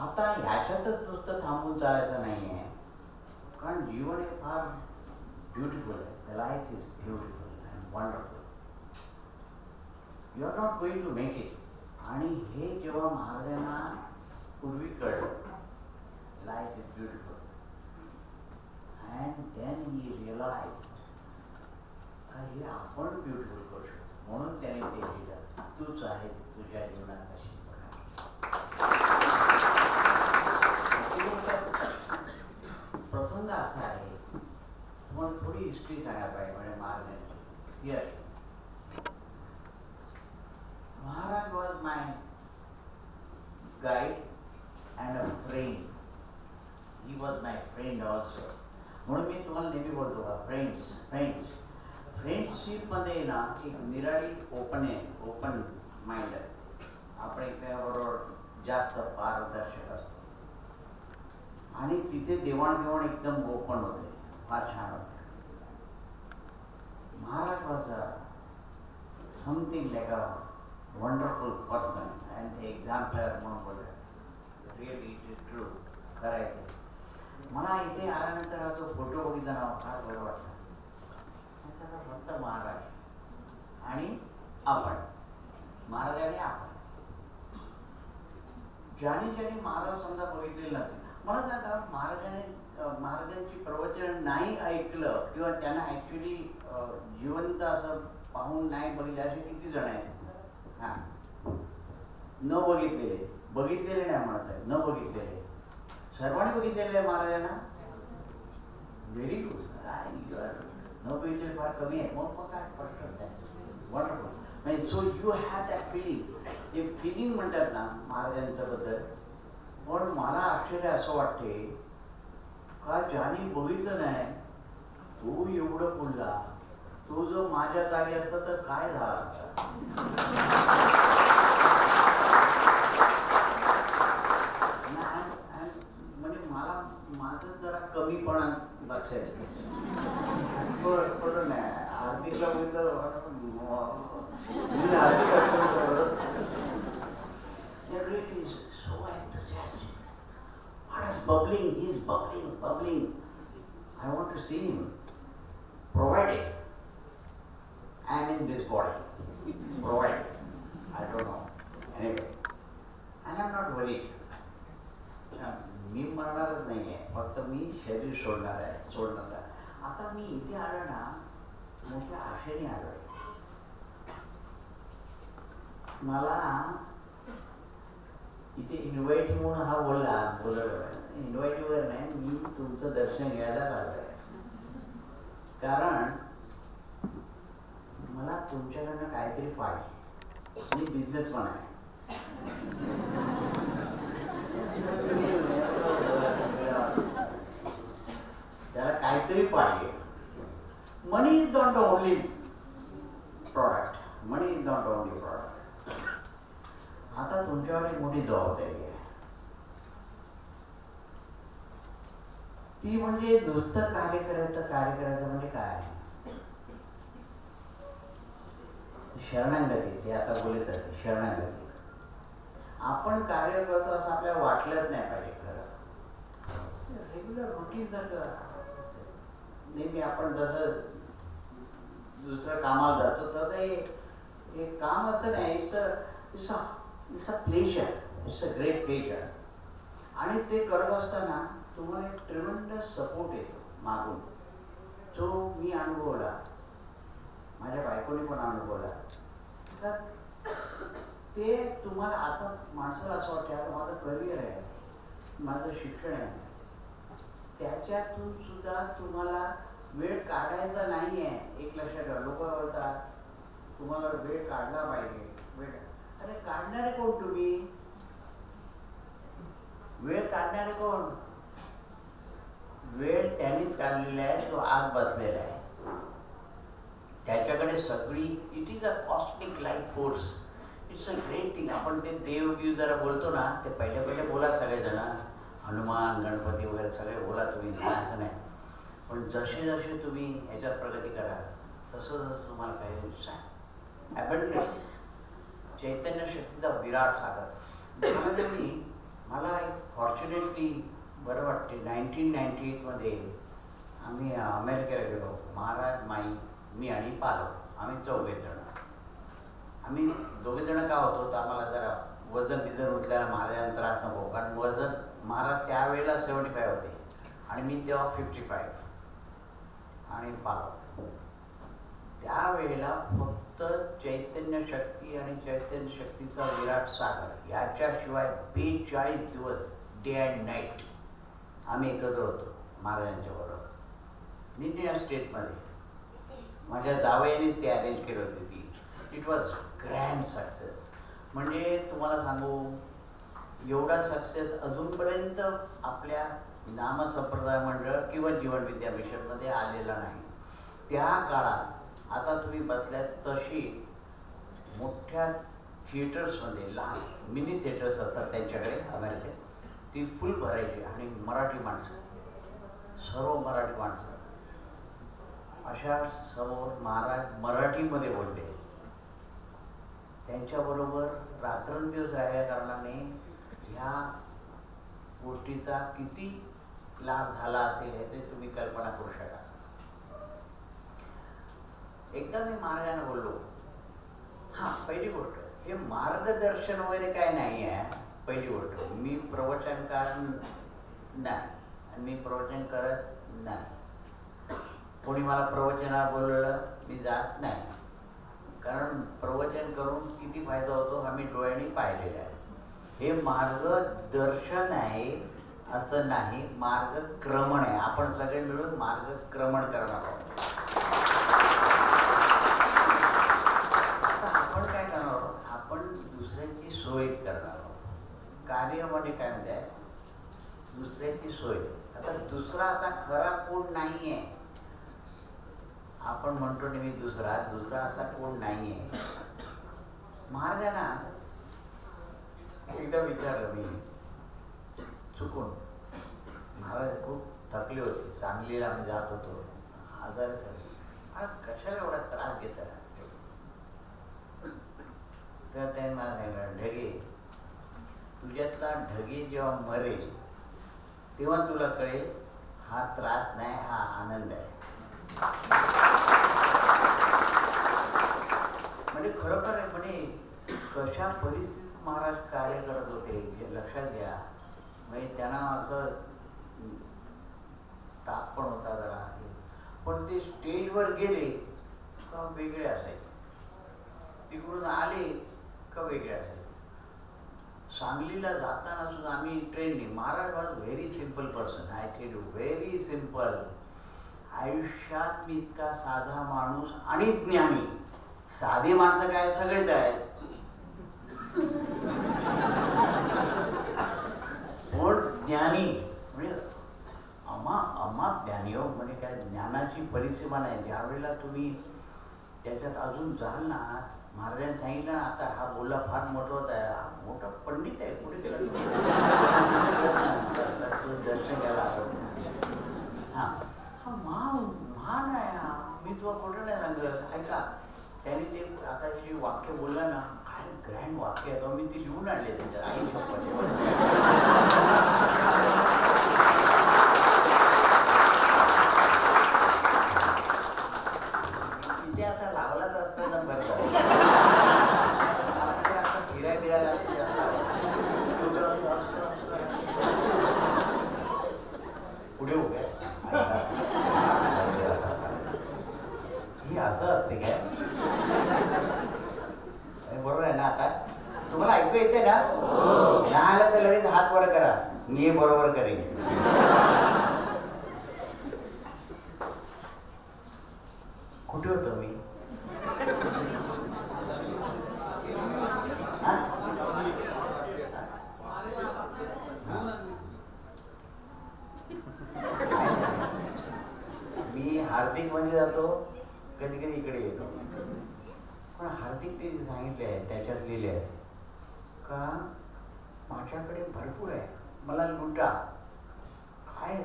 आता ह्याच्यातच नुसतं थांबून चालायचं नाही आहे, कारण जीवन हे फार ब्युटिफुल आहे. The life is beautiful and wonderful. You are not going to make it. आणि हे जेव्हा महाराजांना पूर्वी कळलं, life is beautiful, and then he realize हे आपण ब्युटिफुल करू शकतो. म्हणून त्याने ते लिहिलं, तूच आहेस तुझ्या जीवनाचा शिल्पकार. प्रसंग असा आहे, तुम्हाला थोडी हिस्ट्री सांगायला पाहिजे. म्हणजे महाराजांची here, Maharaj was my guide and a friend. He was my friend also. म्हणून मी तुम्हाला नेहमी बोलतो का फ्रेंड्स. फ्रेंडशिपमध्ये ना एक निराळी ओपन माइंड असते. आपण एकमेकाबरोबर जास्त पारदर्शक असतो आणि तिथे देवाणघेवाण एकदम ओपन होते, फार छान होते. Maharaj was something like a wonderful person and the exemplar म्हणून बोलले. रिअली इट इज ट्रू, करायचं. मला इथे आल्यानंतर हा जो फोटो बघितला ना फार बरं वाटलं. त्याचा फक्त महाराज आणि आपण, महाराज आणि आपण. ज्याने महाराज समजा बघितलेलं नसेल, मला सांगा महाराजांची प्रवचन नाही ऐकलं किंवा त्यांना ऍक्च्युली जिवंत असं पाहून नाही बघितले असे किती जण आहेत? हा, न बघितलेले नाही म्हणत आहे, न बघितलेले. सर्वांनी बघितलेले आहे महाराजांना. Very good. न बघितलेले फार कमी आहे. मग काय वंडरफुल. म्हणजे so you have that feeling. जे फिलिंग म्हणतात ना महाराजांच्या बद्दल. पण मला आश्चर्य असं वाटते का ज्याने बघितलं नाही तो एवढं बोलला. तो जो माझ्या जागी असता तर काय झाला असता. म्हणजे मला माझं जरा कमीपणा लक्षात येतं. बरं नाही हार्दिकला बघितलं, bubbling, he's bubbling. I want to see him. Provided I am in this body. Provided. I don't know. Anyway. And I'm not worried. मी मरणारच नाही आहे, फक्त मी शरीर सोडणार आहे. आता मी इथे आलो ना, मोठ्या आशेने आलोय. मला इथे इन्व्हाइट म्हणून हा बोलवलं. इन्व्हाइट वगैरे नाही, मी तुमचं दर्शन घ्यायला आलोय. कारण मला तुमच्याकडनं काहीतरी पाहिजे. मी बिझनेसमॅन आहे. त्याला काहीतरी पाहिजे. Money is not the only product. Money is not the only product. आता तुमच्यावर एक मोठी जबाबदारी आहे. ती म्हणजे नुसतं कार्य करायचं म्हणजे काय? शरणागती. ते आता बोलत आहे शरणागती. आपण कार्य करतो असं आपल्याला वाटलंच नाही पाहिजे. खरं रेग्युलर रुटीन सारखं नेहमी आपण जसं दुसऱ्या कामाला जातो तसं हे काम असं नाही. It's a pleasure. It's a great pleasure. आणि ते करत असताना तुम्हाला एक ट्रिमेंडस सपोर्ट येतो मागून, जो मी अनुभवला, माझ्या बायकोने पण अनुभवला. तर ते तुम्हाला आता माणसाला असं वाटतं आता माझं करिअर आहे, माझं शिक्षण आहे, त्याच्यातून सुद्धा तुम्हाला वेळ काढायचा नाही आहे. एक लक्षात ठेवा. लोक बोलतात तुम्हाला वेळ काढला पाहिजे. अरे काढणारे कोण तुम्ही? वेळ काढणारे कोण? वेळ त्यांनीच काढलेला आहे जो आत बसलेला आहे. त्याच्याकडे सगळी it is a cosmic life force. It's a great thing. आपण ते देव जरा बोलतो ना, ते पहिले बोला सगळेजण, हनुमान गणपती वगैरे सगळे बोला तुम्ही, असं नाही. पण जसे जसे तुम्ही ह्याच्यात प्रगती करा तसं तसं तुम्हाला काही ॲबंडन्स, चैतन्य शक्तीचा विराट सागर. मला एक फॉर्च्युनेटली बरं वाटते. 1998 आम्ही अमेरिकेला गेलो. महाराज, माई, मी आणि पालव, आम्ही 4 जण. आम्ही 2 जण का होतो तर आम्हाला जरा वजन उचलायला महाराजांना त्रास नको. कारण वजन महाराज त्यावेळेला 75 होते आणि मी तेव्हा 55 आणि पालव. त्यावेळेला फक्त चैतन्य शक्ती आणि चैतन्य शक्तीचा विराट सागर याच्याशिवाय 42 दिवस डे अँड नाईट आम्ही एकत्र होतो महाराजांच्या बरोबर. निरनिळ्या स्टेटमध्ये. माझ्या जावयानेच ते अरेंज केलं होती ती. It was grand success. म्हणजे तुम्हाला सांगू, एवढा सक्सेस अजूनपर्यंत आपल्या नामसंप्रदाय मंडळ किंवा जीवन विद्या मिशनमध्ये आलेला नाही. त्या काळात आता तुम्ही बसल्यात तशी मोठ्या थिएटर्समध्ये, लहान मिनी थिएटर्स असतात त्यांच्याकडे अमेरिकेत, ती फुल भरायची. आणि मराठी माणसं, सर्व मराठी माणसं, अशा समोर महाराज मराठीमध्ये बोलले. त्यांच्याबरोबर रात्रंदिवस राहिल्या कारणाने ह्या गोष्टीचा किती लाभ झाला असेल याची तुम्ही कल्पना करू शकाल. एकदा मी महाराजांना बोललो, पहिली गोष्ट हे मार्गदर्शन वगैरे काय नाही आहे. पहिली गोष्ट, मी प्रवचनकार नाही आणि मी प्रवचन करत नाही. कोणी मला प्रवचनाला बोलवलं मी जात नाही. कारण प्रवचन करून किती फायदा होतो हा मी डोळ्यांनी पाहिलेला आहे. हे मार्गदर्शन आहे असं नाही, मार्गक्रमण आहे. आपण सगळे मिळून मार्गक्रमण करणार आहोत. आता आपण काय करणार आहोत? आपण दुसऱ्याची सोय करणार आहोत. कार्यामध्ये काय म्हणते, दुसऱ्याची सोय. आता दुसरा असा खरा कोण नाही आहे. आपण म्हणतो नेहमी दुसरा असा कोण नाही आहे. महाराजांना एकदा विचारलं मी चुकून. महाराज खूप थकले होते. सांगलीला आम्ही जात होतो, आजारी झाले. कशाला एवढा त्रास घेता? तर त्यांनी मला सांगितलं, ढगे, तुझ्यातला ढगे जेव्हा मरेल तेव्हा तुला कळेल हा त्रास नाही, हा आनंद आहे. म्हणजे खरोखर आहे. म्हणजे कशा परिस्थितीत महाराज कार्य करत होते हे लक्षात घ्या. म्हणजे त्यांना असं ताप पण होता जरा. स्टेजवर गेले का वेगळे असायचे, तिकडून आले का वेगळे असायचे. सांगलीला जाताना सुद्धा आम्ही ट्रेनने, Maharaj was very simple person, I tell you, very simple. आयुष्यात मी इतका साधा माणूस आणि ज्ञानी. साधे माणसं काय सगळेच आहेत, पण ज्ञानी म्हणजे अमा ज्ञानी हो. म्हणजे काय ज्ञानाची परिसीमा नाही. ज्या वेळेला तुम्ही त्याच्यात अजून जाल ना, महाराजांनी सांगितलं ना, आता हा बोलला फार महत्वाचा आहे, हा मोठा पंडित आहे, पुढे दर्शन घ्यायला हा हा महान आहे हा. मी तुला खोटं नाही सांगत. ऐका, त्याने ते आता जे वाक्य बोलला ना, काय ग्रँड वाक्य आहे, मी ते लिहून आणले त्याच्या आई तिथे असा लावलाच असताना बरं असं फिरायला असं जास्त पुढे उभे ही असं असते काय, बरोबर आहे ना. आता तुम्हाला ऐकू येते ना, आलं तर लगेच हात वर करा, मी बरोबर करेन. कुठे होतो मी? मी हार्दिक मध्ये जातो, कधी कधी इकडे येतो. पण हार्दिक ते सांगितले आहे त्याच्यात लिहिले आहे का माझ्याकडे भरपूर आहे, मला लुटा. काय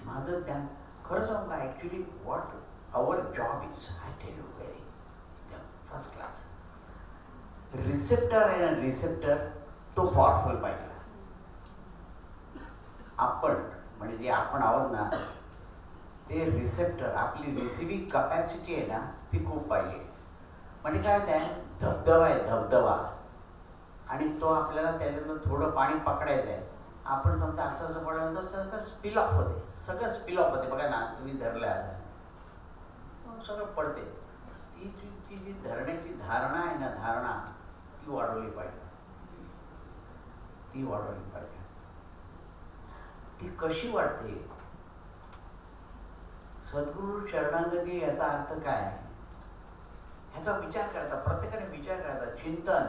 माझं त्या खरं सांगू का, actually what our job is, I tell you, very first class. Receptor आहे ना, रिसेप्टर तो पॉवरफुल पाहिजे. आपण म्हणजे जे आपण आहोत ना, ते रिसेप्टर, आपली रिसिव्हिंग कपॅसिटी आहे ना, ती खूप पाहिजे. म्हणजे काय, त्या धबधबा आहे, धबधबा, आणि तो आपल्याला त्याच्यातून थोडं पाणी पकडायचं आहे. आपण समजा असं असं पडल्यानंतर सगळं स्पिल ऑफ होते, सगळं स्पिल ऑफ होते. बघा ना, तुम्ही धरलं असं सगळं पडते. ती जी धरण्याची धारणा आहे ना, धारणा ती वाढवली पाहिजे, ती वाढवली पाहिजे. ती कशी वाढते? सद्गुरु शरणागती याचा अर्थ काय, ह्याचा विचार करता, प्रत्येकाने विचार करायचा, चिंतन.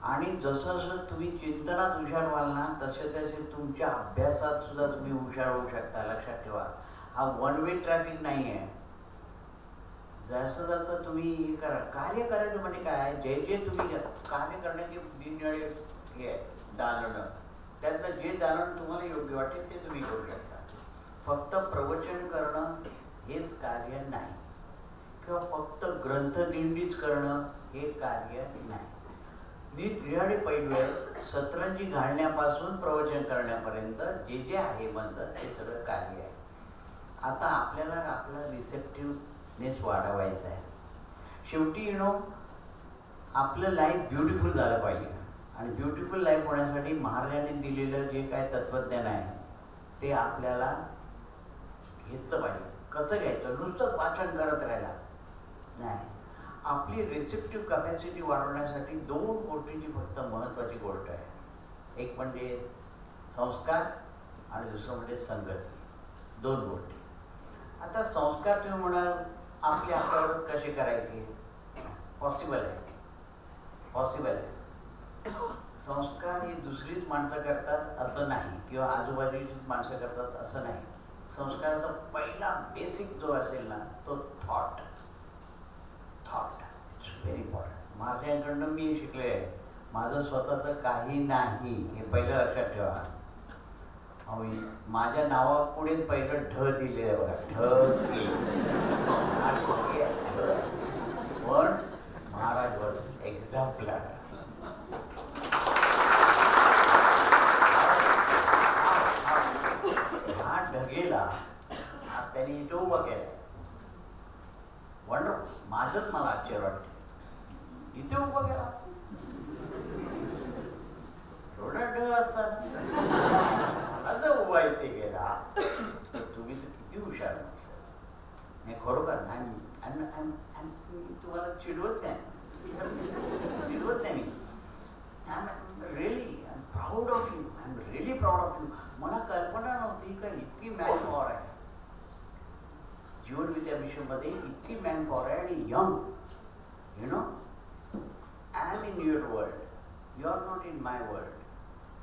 आणि जसं जसं तुम्ही चिंतनात हुशार व्हाल ना, तसे तसे तुमच्या अभ्यासात सुद्धा तुम्ही हुशार होऊ शकता. लक्षात ठेवा, हा वन वे ट्रॅफिक नाही आहे. जसं जसं तुम्ही हे करा, कार्य करायचं म्हणजे काय, जे जे तुम्ही कार्य करण्याचे दिनवेळे हे आहे दालनं, त्यातलं जे दालन तुम्हाला योग्य वाटेल ते तुम्ही करू शकता. फक्त प्रवचन करणं हेच कार्य नाही, किंवा फक्त ग्रंथदिंडीच करणं हे कार्य नाही. निराळे पैलू आहे, सतरंजी घालण्यापासून प्रवचन करण्यापर्यंत जे जे आहे म्हणतं ते सगळं कार्य आहे. आता आपल्याला आपला रिसेप्टिव्हनेस वाढवायचा आहे. शेवटी आपलं लाईफ ब्युटिफुल झालं पाहिजे. आणि ब्युटिफुल लाईफ होण्यासाठी महाराजांनी दिलेलं जे काय तत्त्वज्ञान आहे ते आपल्याला घेतलं पाहिजे. कसं घ्यायचं, नुसतंच वाचन करत राहायला नाही. आपली रिसेप्टिव्ह कॅपॅसिटी वाढवण्यासाठी दोन गोष्टींची फक्त महत्त्वाची गोष्ट आहे. एक म्हणजे संस्कार आणि दुसरं म्हणजे संगती. दोन गोष्टी. आता संस्कार तुम्ही म्हणाल आपल्यावरच कसे करायचे, पॉसिबल आहे, पॉसिबल आहे. संस्कार ही दुसरीच माणसं करतात असं नाही, किंवा आजूबाजूचीच माणसं करतात असं नाही. संस्काराचा पहिला बेसिक जो असेल ना तो thought. Thought it's very important. महाराजांकडनं मी शिकले आहे, माझं स्वतःचं काही नाही हे पहिलं लक्षात ठेवा. माझ्या नावापुढे पहिलं ढ दिलेलं आहे बघा, पण महाराज वॉज एक्झाम्पलर. हा ढगेला त्यांनी इथं उभा केला. वंडरफुल. माझंच मला आश्चर्य वाटते, इथे उभा केला. एवढा ढग असतात मला जर उभा इथे गेला तर तुम्ही तर किती हुशार. हे खरोखर मी तुम्हाला चिडवत नाही मी. Really I am proud of you. I am really proud of you. मला कल्पना नव्हती का इतकी मॅन पॉवर आहे जीवन विद्या मिशनमध्ये, इतकी मॅन पॉवर आहे आणि young. You know, I am in your world, you are not in my world.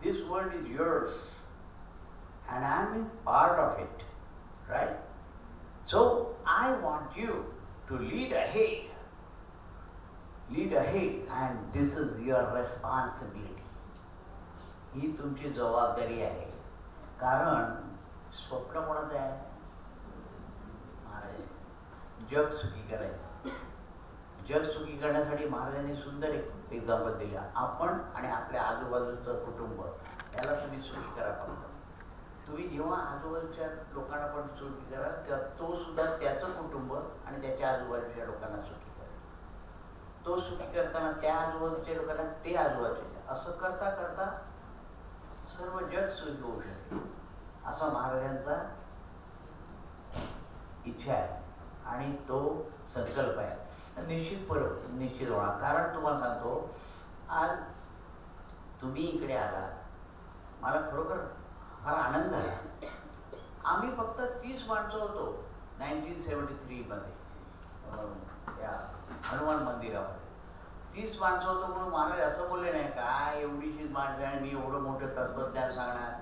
This world is yours and I am part of it, right? So I want you to lead ahead, and this is your responsibility. ही तुमची जबाबदारी आहे. कारण स्वप्न कोणाचं आहे? महाराज. जग सुखी करायचं. जग सुखी करण्यासाठी महाराजांनी सुंदर एक एक्झाम्पल दिलं. आपण आणि आपल्या आजूबाजूचं कुटुंब याला तुम्ही सुखी करा. फक्त तुम्ही जेव्हा आजूबाजूच्या लोकांना पण सुखी करा, तेव्हा तो सुद्धा त्याचं कुटुंब आणि त्याच्या आजूबाजूच्या लोकांना सुखी करा. तो सुखी करताना त्या आजूबाजूच्या लोकांना ते आजूबाजूच्या, असं करता करता सर्व जग सुखी होऊ शकते. असा महाराजांचा इच्छा आहे आणि तो संकल्प आहे. निश्चित होणार. कारण तुम्हाला सांगतो, आज तुम्ही इकडे आला, मला खरोखर फार आनंद झाला. आम्ही फक्त 30 माणसं होतो 1973 मध्ये त्या हनुमान मंदिरामध्ये. 30 माणसं होतो म्हणून महाराज असं बोलले नाही काय एवढीशीच माणसं आणि मी एवढं मोठं तत्वज्ञान सांगणार.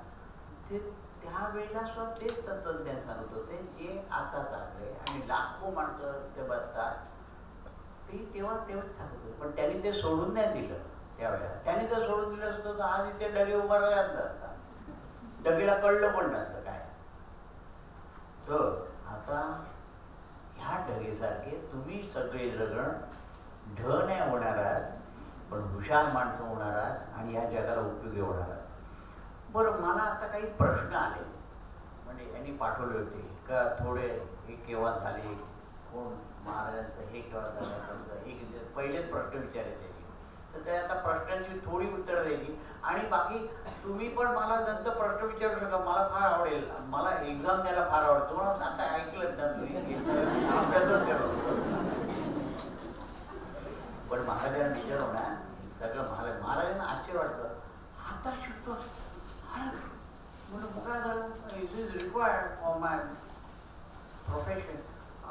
ते त्यावेळेला सुद्धा तेच तत्वज्ञान सांगत होते जे आता चालले आणि लाखो माणसं ते बसतात. ते तेव्हाच सांगत होते. पण त्यांनी ते सोडून नाही दिलं. त्यावेळेला त्यांनी जर सोडून दिलं असतं तर आज इथे डगे उभा राहिला असता. डगेला कळलं पण नसतं काय. तर आता ह्या डगेसारखे तुम्ही सगळे जण ढ नाही होणार आहात, पण हुशार माणसं होणार आहात आणि या जगाला उपयोगी होणार आहात. बरं, मला आता काही प्रश्न आले. म्हणजे यांनी पाठवले होते का थोडे हे केव्हा झाले, कोण महाराजांचं हे केव्हा झालं, त्यांचं हे पहिलेच प्रश्न विचारायचे. तर त्या आता प्रश्नांची थोडी उत्तरं द्यायची आणि बाकी तुम्ही पण मला नंतर प्रश्न विचारू शका. मला फार आवडेल. मला एक्झाम द्यायला फार आवडतं. तुम्हाला आता ऐकलं ना तुम्ही अभ्यासच करतो. पण महाराजांना विचारू ना सगळं महाराजांना आश्चर्य वाटतं. आता शिकतो म्हणून काय झालं, it is required for my profession.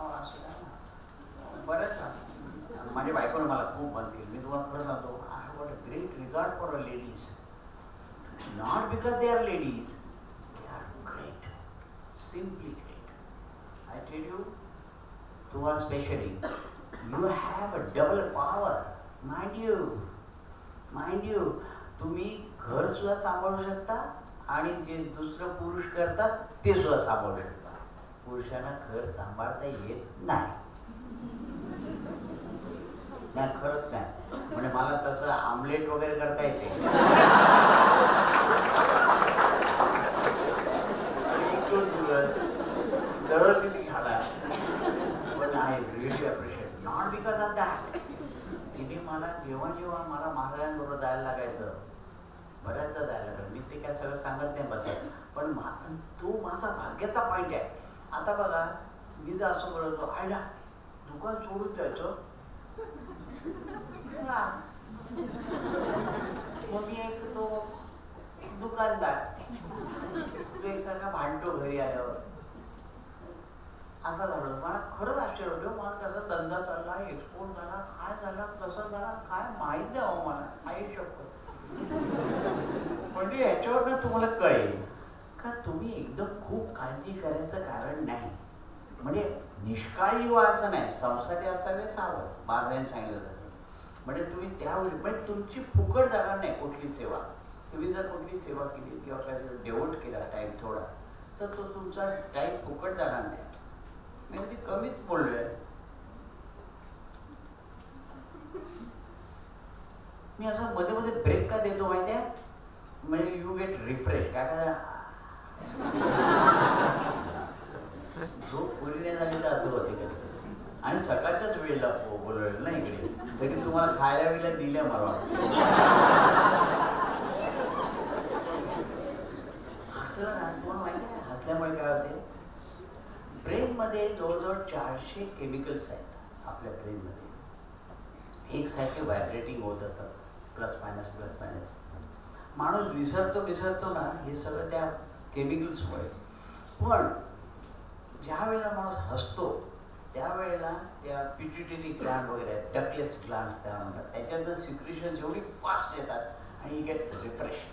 असं काय ना बरंच माझ्या बायकोने मला खूप म्हणतील. मी तुम्हाला खरं सांगतो, I have got a great regard for a ladies. Not because they are ladies, they are great, simply great. I tell you, towards especially, you have a double power, mind you. तुम्ही घर सुद्धा सांभाळू शकता आणि जे दुसरं पुरुष करतात ते सुद्धा सांभाळू शकता. पुरुषांना घर सांभाळता येत नाही. खरंच नाही. म्हणजे मला तसं आमलेट वगैरे करता येते. सरळ किती खाणार. पण I really appreciate. Not because of that. तिने मला जेव्हा मला महाराजांबरोबर जायला लागायचं, बऱ्याचदा जायला लागलं. मी ते काय सगळं सांगत नाही बसायचं. पण तो माझा भाग्याचा पॉईंट आहे. आता बघा, मी जर असं बोलतो आयला दुकान सोडून जायचं, मग मी तो दुकानदार तो एक सगळा भांडतो घरी आल्यावर. असं झालं. मला खरंच आश्चर्य होतं. मला कसा धंदा चालला, एक्सपोर्ट झाला, काय झाला, कसं झाला काय माहीत नाही मला. आई शकतो म्हणजे याच्यावरनं तुम्हाला कळेल का तुम्ही एकदम खूप काळजी करायचं कारण नाही. म्हणजे निष्काळजी व असं नाही, संसारी असावे सावध. महाराजांनी सांगितलं जातं. म्हणजे तुम्ही त्यावेळी म्हणजे तुमची फुकट जाणार नाही कुठली सेवा. तुम्ही जर कुठली सेवा केली किंवा काही डेव्होट केला टाईम थोडा, तर तो तुमचा टाईम फुकट जाणार नाही. मी अगदी कमीच बोललोय. मी असं मध्ये मध्ये ब्रेक का देतो माहिती आहे, म्हणजे यू गेट रिफ्रेश. काय काय झोप पुरी नाही झाली तर असं होते कधी. आणि सकाळच्याच वेळेला बोलवलेलं नाही इकडे, तरी तुम्हाला खायला बिला दिल्या मला वाटतं. हसलं ना तुम्हाला माहिती आहे, हसल्यामुळे काय होते ब्रेनमध्ये जवळजवळ 400 केमिकल्स आहेत आपल्या ब्रेनमध्ये. एक सारखे व्हायब्रेटिंग होत असतात, प्लस मायनस प्लस मायनस. माणूस विसरतो ना, हे सगळं त्या केमिकल्समुळे. पण ज्या वेळेला माणूस हसतो त्यावेळेला त्या पिट्युटरी ग्लँड वगैरे डकलेस ग्लँड्स त्या म्हणतात, त्याच्यातनं सिक्रिशन्स एवढी फास्ट येतात आणि you get refreshed.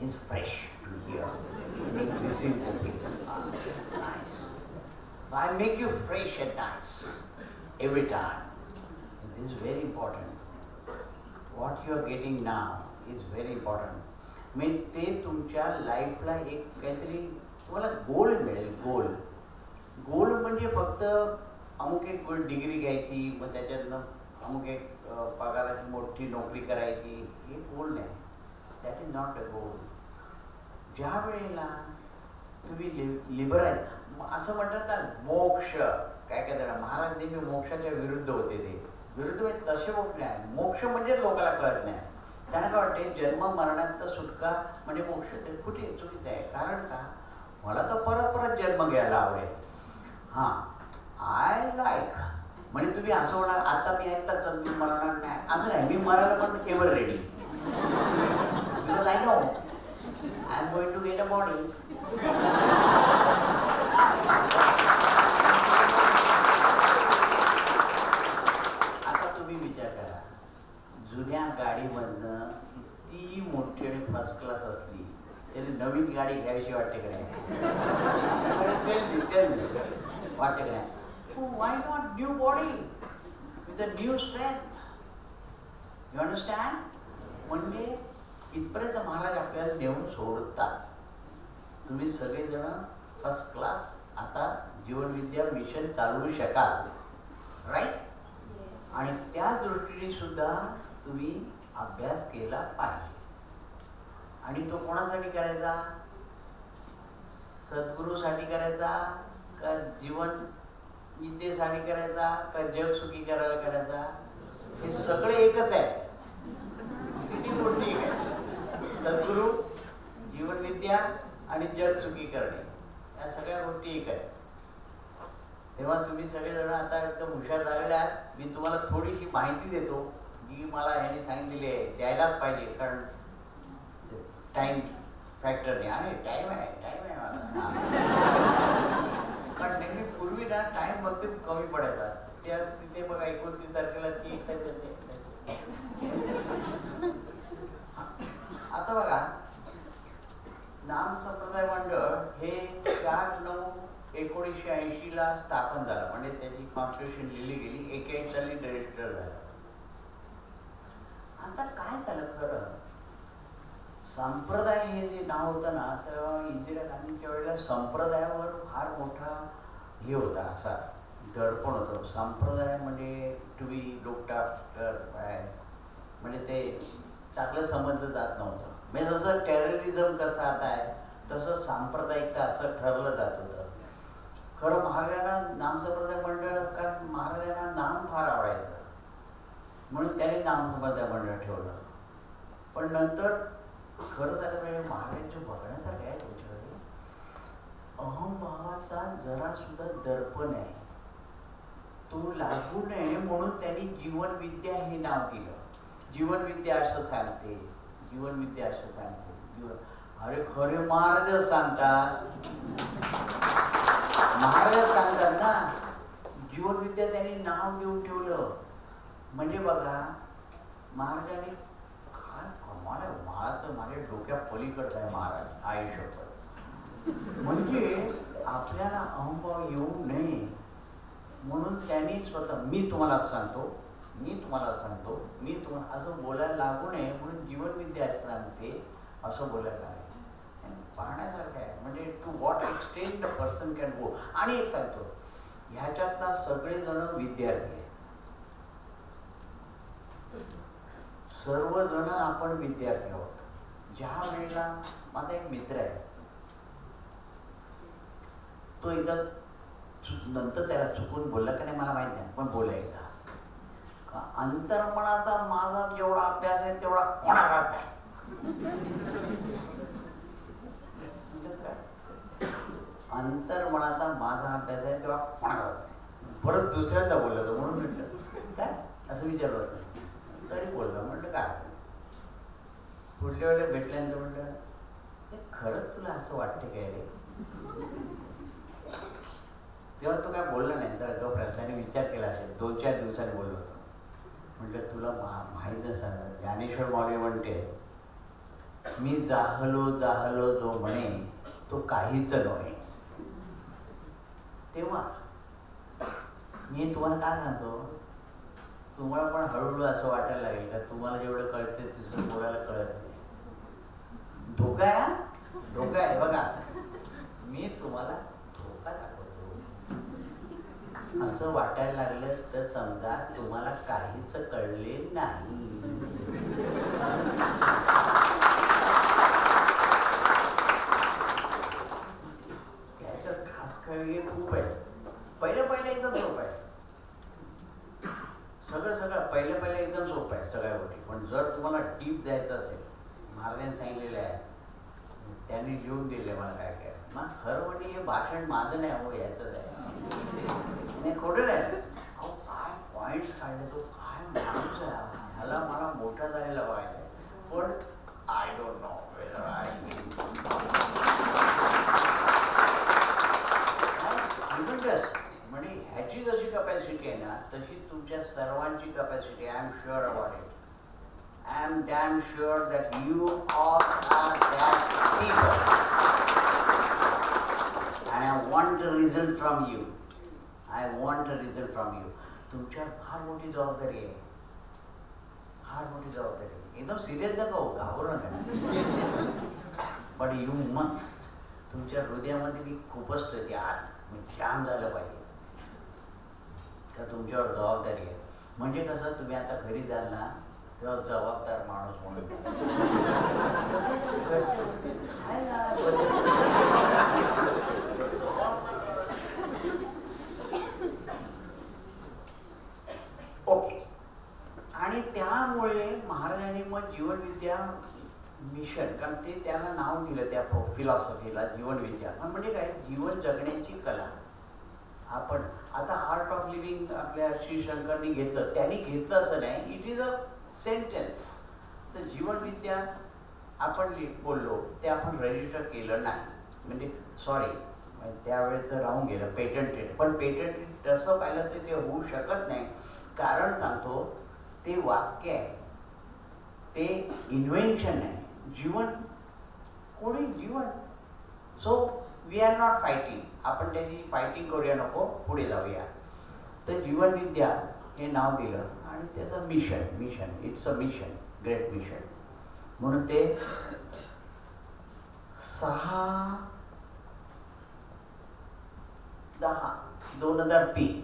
He's fresh to hear. Receive the things fast. Nice. I make you fresh and nice every time. And this is very important. What you are getting now is very important. म्हणजे ते तुमच्या लाईफला एक काहीतरी तुम्हाला गोल मिळेल. गोल म्हणजे फक्त अमुक एक डिग्री घ्यायची, मग त्याच्यातनं अमुक एक पगाराची मोठी नोकरी करायची, हे गोल नाही. दॅट इज नॉट अ गोल. ज्या वेळेला तुम्ही लिबरायझ, असं म्हणतात ना मोक्ष, काय त्याला महाराज नेहमी मोक्षाच्या विरुद्ध होते. ते विरुद्ध म्हणजे तसे मोक्ष नाही. मोक्ष म्हणजे लोकांना कळत नाही. त्यांना काय वाटते जन्म मरणात सुटका म्हणजे मोक्ष. ते कुठे चुकीचं आहे. कारण का, मला तर परत जन्म घ्यायला आवडेल. हां, आय लाईक म्हणजे तुम्ही असं होणार आता मी ऐकताच मी मरणार नाही असं नाही. मी मरायला पण ever ready. Because I know I am going to get a body. आता तुम्ही विचार करा, जुन्या गाडीमधनं किती मोठी आणि फर्स्ट क्लास असली तरी नवीन गाडी घ्यावीशी वाटते का नाही? वाटते का नाही? Why not new body with a new strength? You understand? म्हणजे इथपर्यंत महाराज आपल्याला नेऊन सोडतात. तुम्ही सगळेजण फर्स्ट क्लास आता जीवनविद्या मिशन चालवू शकाल, राईट? आणि त्या दृष्टीने सुद्धा तुम्ही अभ्यास केला पाहिजे. आणि तो कोणासाठी करायचा? सद्गुरूसाठी करायचा का जीवन विद्येसाठी करायचा का जग सुखी करायला करायचा? हे सगळे एकच आहे. किती गोष्टी एक आहे. सद्गुरू, जीवनविद्या आणि जग सुखी करणे, या सगळ्या गोष्टी एक आहेत. तेव्हा तुम्ही सगळेजण आता एकदम हुशार झालेले आहात. मी तुम्हाला थोडीशी माहिती देतो जी मला ह्याने सांगितलेली आहे, द्यायलाच पाहिजे. कारण टाइम फॅक्टर नाही. आणि टाइम आहे मला. कारण नेहमी पूर्वी ना टाइम अगदी कमी पडायचा. त्या तिथे बघा 29 तारखेला ती एक्साईट येते. आता बघा, नाम संप्रदाय मंडळ हे 4/9/1980 स्थापन झालं. म्हणजे त्याची कॉन्स्टिट्यूशन लिहिली गेली. 81 साली रजिस्टर झालं. आता काय झालं खरं, संप्रदाय हे जे नाव होतं ना, तर इंदिरा गांधींच्या वेळेला संप्रदायावर फार मोठा हे होता, असा दडपण होतं. संप्रदाय म्हणजे टू बी लुक्ड आफ्टर, म्हणजे ते चांगलं समजलं जात नव्हतं. म्हणजे जसं टेररिझम कसं आता आहे तसं सांप्रदायिकता असं ठरलं जात होतं. खरं महाराजांना नामसंप्रदाय मंडळ, कारण महाराजांना नाम फार आवडायचं म्हणून त्याने नामसंप्रदाय मंडळ ठेवलं. पण नंतर खरं झालं म्हणजे महाराजांच्या बघण्यासारखं आहे तुमच्याकडे अहंभावाचा जरा सुद्धा दर्पण आहे. तो लागू नये म्हणून त्यांनी जीवनविद्या हे नाव दिलं. जीवनविद्या असं सांगते, जीवनविद्या असं सांगते. अरे खरे महाराज सांगतात, महाराज सांगतात ना. जीवनविद्या त्यांनी नाव देऊन ठेवलं. म्हणजे बघा, महाराजांनी काय कमाल आहे. महाराज तर माझ्या डोक्या पलीकडचं आहे महाराज, आयुष्यभर. म्हणजे आपल्याला अहंभाव येऊ नये म्हणून त्यांनी स्वतः मी तुम्हाला सांगतो, मी तुम्हाला सांगतो, मी तुम्हाला असं बोलायला लागू नये म्हणून जीवनविद्या सांगते असं बोलायला आहे. पाहण्यासारखं आहे. म्हणजे to what extent the person can go. आणि एक सांगतो, ह्याच्यातला सगळेजण विद्यार्थी आहेत. सर्वजण आपण विद्यार्थी आहोत. ज्या वेळेला माझा एक मित्र आहे, तो एकदा नंतर त्याला चुकून बोलला का नाही मला माहित नाही, पण बोला एकदा, अंतर्मनाचा माझा जेवढा अभ्यास आहे तेवढा कोणाचा नाही. अंतर्मनाचा माझा अभ्यास आहे तेव्हा म्हणाला. परत दुसऱ्यांदा बोलला तो, म्हणून म्हटलं काय असं विचारलं होतं, तरी बोलला. म्हटलं काय पुढल्या वेळेला भेटल्यानंतर म्हटलं हे खरंच तुला असं वाटतं काय रे? तेव्हा तो काय बोलला नाही. तर गप राहिला. त्याने विचार केला असेल, 2-4 दिवसांनी बोललो होतो. म्हटलं तुला माहीत नसतं, ज्ञानेश्वर माऊली म्हणते मी जाहलो जाहलो जो म्हणे तो काहीच नव्हे. तेव्हा मी तुम्हाला काय सांगतो, तुम्हाला पण हळूहळू असं वाटायला लागेल का तुम्हाला जेवढं कळते तसं कोणाला कळत नाही. धोका आहे, धोका आहे. बघा मी तुम्हाला धोका दाखवतो. असं वाटायला लागलं तर समजा तुम्हाला काहीच कळले नाही. त्याच्यात खास कळगे खूप आहे. पहिलं एकदम सोपं आहे सगळं पहिलं एकदम सोपं आहे सगळ्या गोष्टी. पण जर तुम्हाला डीप जायचं असेल, महाराजांनी सांगितलेलं आहे, त्यांनी लिहून दिले मला काय काय. मग खरं म्हणजे हे भाषण माझं नाही हो, याचंच आहे. नाही खोटं नाही. अहो काय पॉइंट्स काढले, तो काय माणूस आहे, ह्याला मला मोठा झालेला बघायला. पण I don't know whether I म्हणजे ह्याची जशी कपॅसिटी आहे ना तशी तुमच्या सर्वांची capacity. I am sure about it. I am damn sure that you all are that people. And I want a result from you. I want a result from you. तुमच्यावर फार मोठी जबाबदारी आहे, फार मोठी जबाबदारी आहे. एकदम सिरियस नका हो, घाबरू नका. But you must. तुमच्या हृदयामध्ये मी खुपसलं ते आत, मी जाम झालं पाहिजे. तर तुमच्यावर जबाबदारी आहे. म्हणजे कसं, तुम्ही आता घरी जाल ना तेव्हा जबाबदार माणूस म्हणून ओके. आणि त्यामुळे महाराजांनी मग जीवनविद्या मिशन, कारण ते त्याला नाव दिलं त्या फिलॉसॉफीला जीवनविद्या. म्हणजे काय, जीवन जगण्याची कला. आपण आता आर्ट ऑफ लिव्हिंग आपल्या श्री शंकरनी घेतलं, त्यांनी घेतलं असं नाही, इट इज अ सेंटेन्स. तर जीवनविद्या आपण बोललो ते आपण रजिस्टर केलं नाही, म्हणजे सॉरी त्यावेळेचं राहून गेलं, पेटंटेड. पण पेटंटेड तसं पाहिलं तर ते होऊ शकत नाही. कारण सांगतो, ते वाक्य आहे, ते इन्व्हेन्शन आहे. जीवन कोणी जीवन. So we are not fighting. आपण त्याची फायटिंग करूया नको, पुढे जाऊया. तर जीवनविद्या हे नाव दिलं आणि त्याचं mission it's a mission, great mission. म्हणून ते 6/10/2003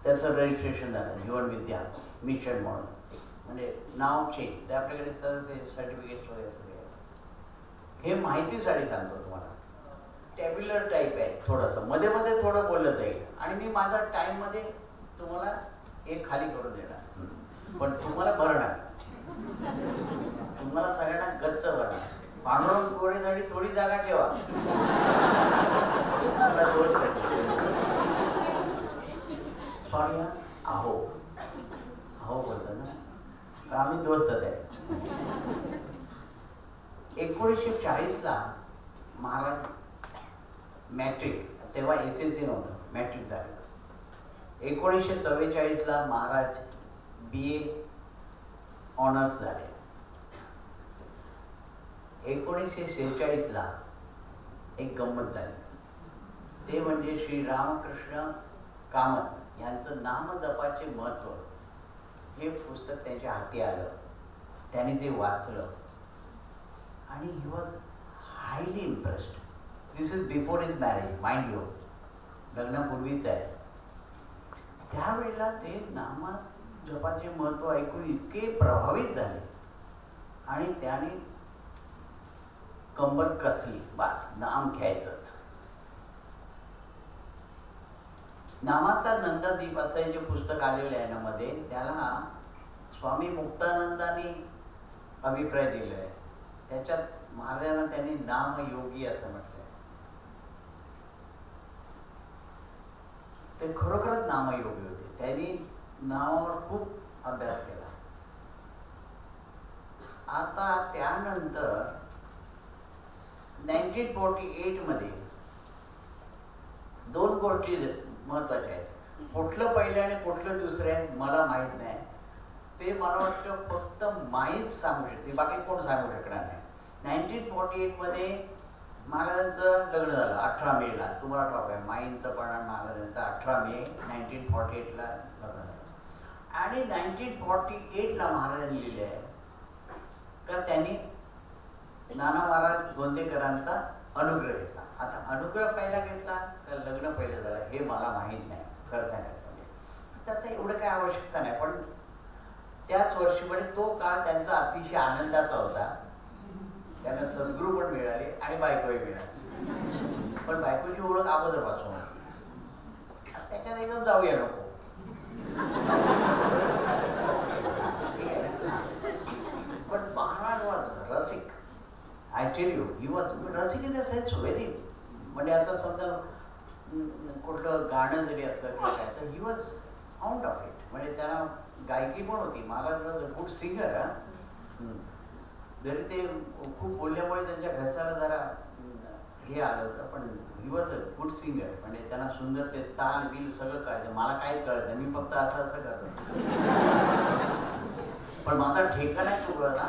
त्याचं रजिस्ट्रेशन झालं, जीवनविद्या मिशन म्हणून. म्हणजे नाव चेंज. ते आपल्याकडे ते सर्टिफिकेट्स वगैरे सगळे. हे माहितीसाठी सांगतो तुम्हाला. टॅब्युलर टाईप आहे थोडंसं, मध्ये मध्ये थोडं बोललं जाईल. आणि मी माझा टाईममध्ये तुम्हाला हे खाली करून देणार, पण तुम्हाला भरणार, तुम्हाला सगळ्यांना गच्च भरणार. पांडुरंग गोरेसाठी थोडी जागा ठेवा. सॉरी आहो आहो बोलतो ना, आम्ही दोस्तच आहे. 1940ला महाराज मॅट्रिक, तेव्हा SSC नव्हतं, मॅट्रिक झालं. 1944ला महाराज BA ऑनर्स झाले. 1946ला एक गंमत झाली. ते म्हणजे श्री रामकृष्ण कामत यांचं नामजपाचे महत्त्व हे पुस्तक त्यांच्या हाती आलं. त्यांनी ते वाचलं आणि he was highly impressed. This is before his marriage, mind you, लग्नापूर्वीच आहे. त्यावेळेला ते नामजपाचे महत्त्व ऐकून इतके प्रभावित झाले आणि त्याने कंबर कसली, बस नाम घ्यायचंच. नामाचा नंददीप असं जे पुस्तक आलेलं आहे ना मध्ये, त्याला स्वामी मुक्तानंदांनी अभिप्राय दिला आहे. त्याच्यात महाराजांना त्यांनी नामयोगी असं म्हटलंय. खरोखरच नामयोगी होते. त्यांनी नामावर खूप अभ्यास केला. आता त्यानंतर 1948 मध्ये 2 गोष्टी महत्वाच्या आहेत. कुठलं पहिलं आणि कुठलं दुसरं आहे मला माहित नाही. ते मला वाटतं फक्त माहीच सांगू शकते, बाकी कोण सांगू शकणार नाही. 1948 मध्ये महाराजांचं लग्न झालं 18 मेला. तुम्हाला ठाऊक आहे माईंचं पण महाराजांचं 18 मे 1948 ला लग्न झालं. आणि 1948 ला महाराजांनी लिहिले आहे का त्यांनी नाना महाराज गोंदेकरांचा अनुग्रह घेतला. आता अनुग्रह पहिला घेतला का लग्न पहिलं झालं हे मला माहीत नाही खरं सांगायचं म्हणजे. त्याचं एवढं काही आवश्यकता नाही. पण त्याच वर्षी म्हणजे तो काळ त्यांचा अतिशय आनंदाचा होता. त्यांना सद्गुरू पण मिळाले आणि बायकोही मिळाली. पण बायकोची ओळख अगोदरपासून त्याच्यात एकदम जाऊया नको. पण महाराज वॉज रसिक. I tell you he was रसिक इन द सेन्स व्हेरी. म्हणजे आता समजा कुठलं गाणं जरी असलं किंवा काय तर he was found of it. म्हणजे त्यांना गायकी पण होती. Maharaj was a good singer. जरी ते खूप बोलल्यामुळे त्यांच्या घसाला जरा हे आलं होतं पण he was a good singer. म्हणजे त्यांना सुंदर ते ताल बिल सगळं कळतं. मला काहीच कळत नाही. मी फक्त असं असं करतो. पण माझा ठेका नाही चुकला ना.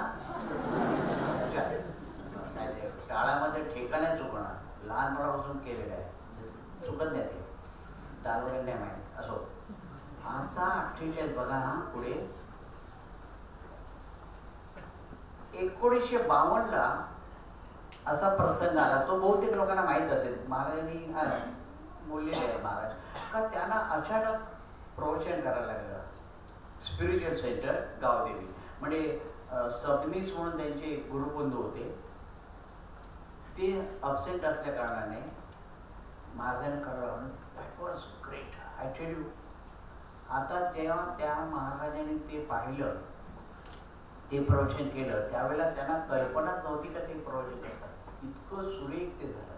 टाळामध्ये ठेका नाही चुकणार. लहानपणापासून केलेलं आहे. चुकत नाही ते. ताल वगैरे नाही माहीत असो. आता 48 बघा पुढे 1952 ला असा प्रसंग आला. तो बहुतेक लोकांना माहीत असेल. महाराजांनी बोललेले आहे महाराज का त्यांना अचानक प्रवचन करायला लागलं. स्पिरिच्युअल सेंटर गावदेवी म्हणजे सबनीस म्हणून त्यांचे गुरुबंधू होते. ते अबसेंट असल्या कारणाने महाराजांनी करावं. That was great. I tell you. आता जेव्हा त्या महाराजांनी ते पाहिलं ते प्रवचन केलं त्यावेळेला त्यांना कल्पनाच नव्हती का ते प्रवचन करतात. इतकं सुरेख ते झालं.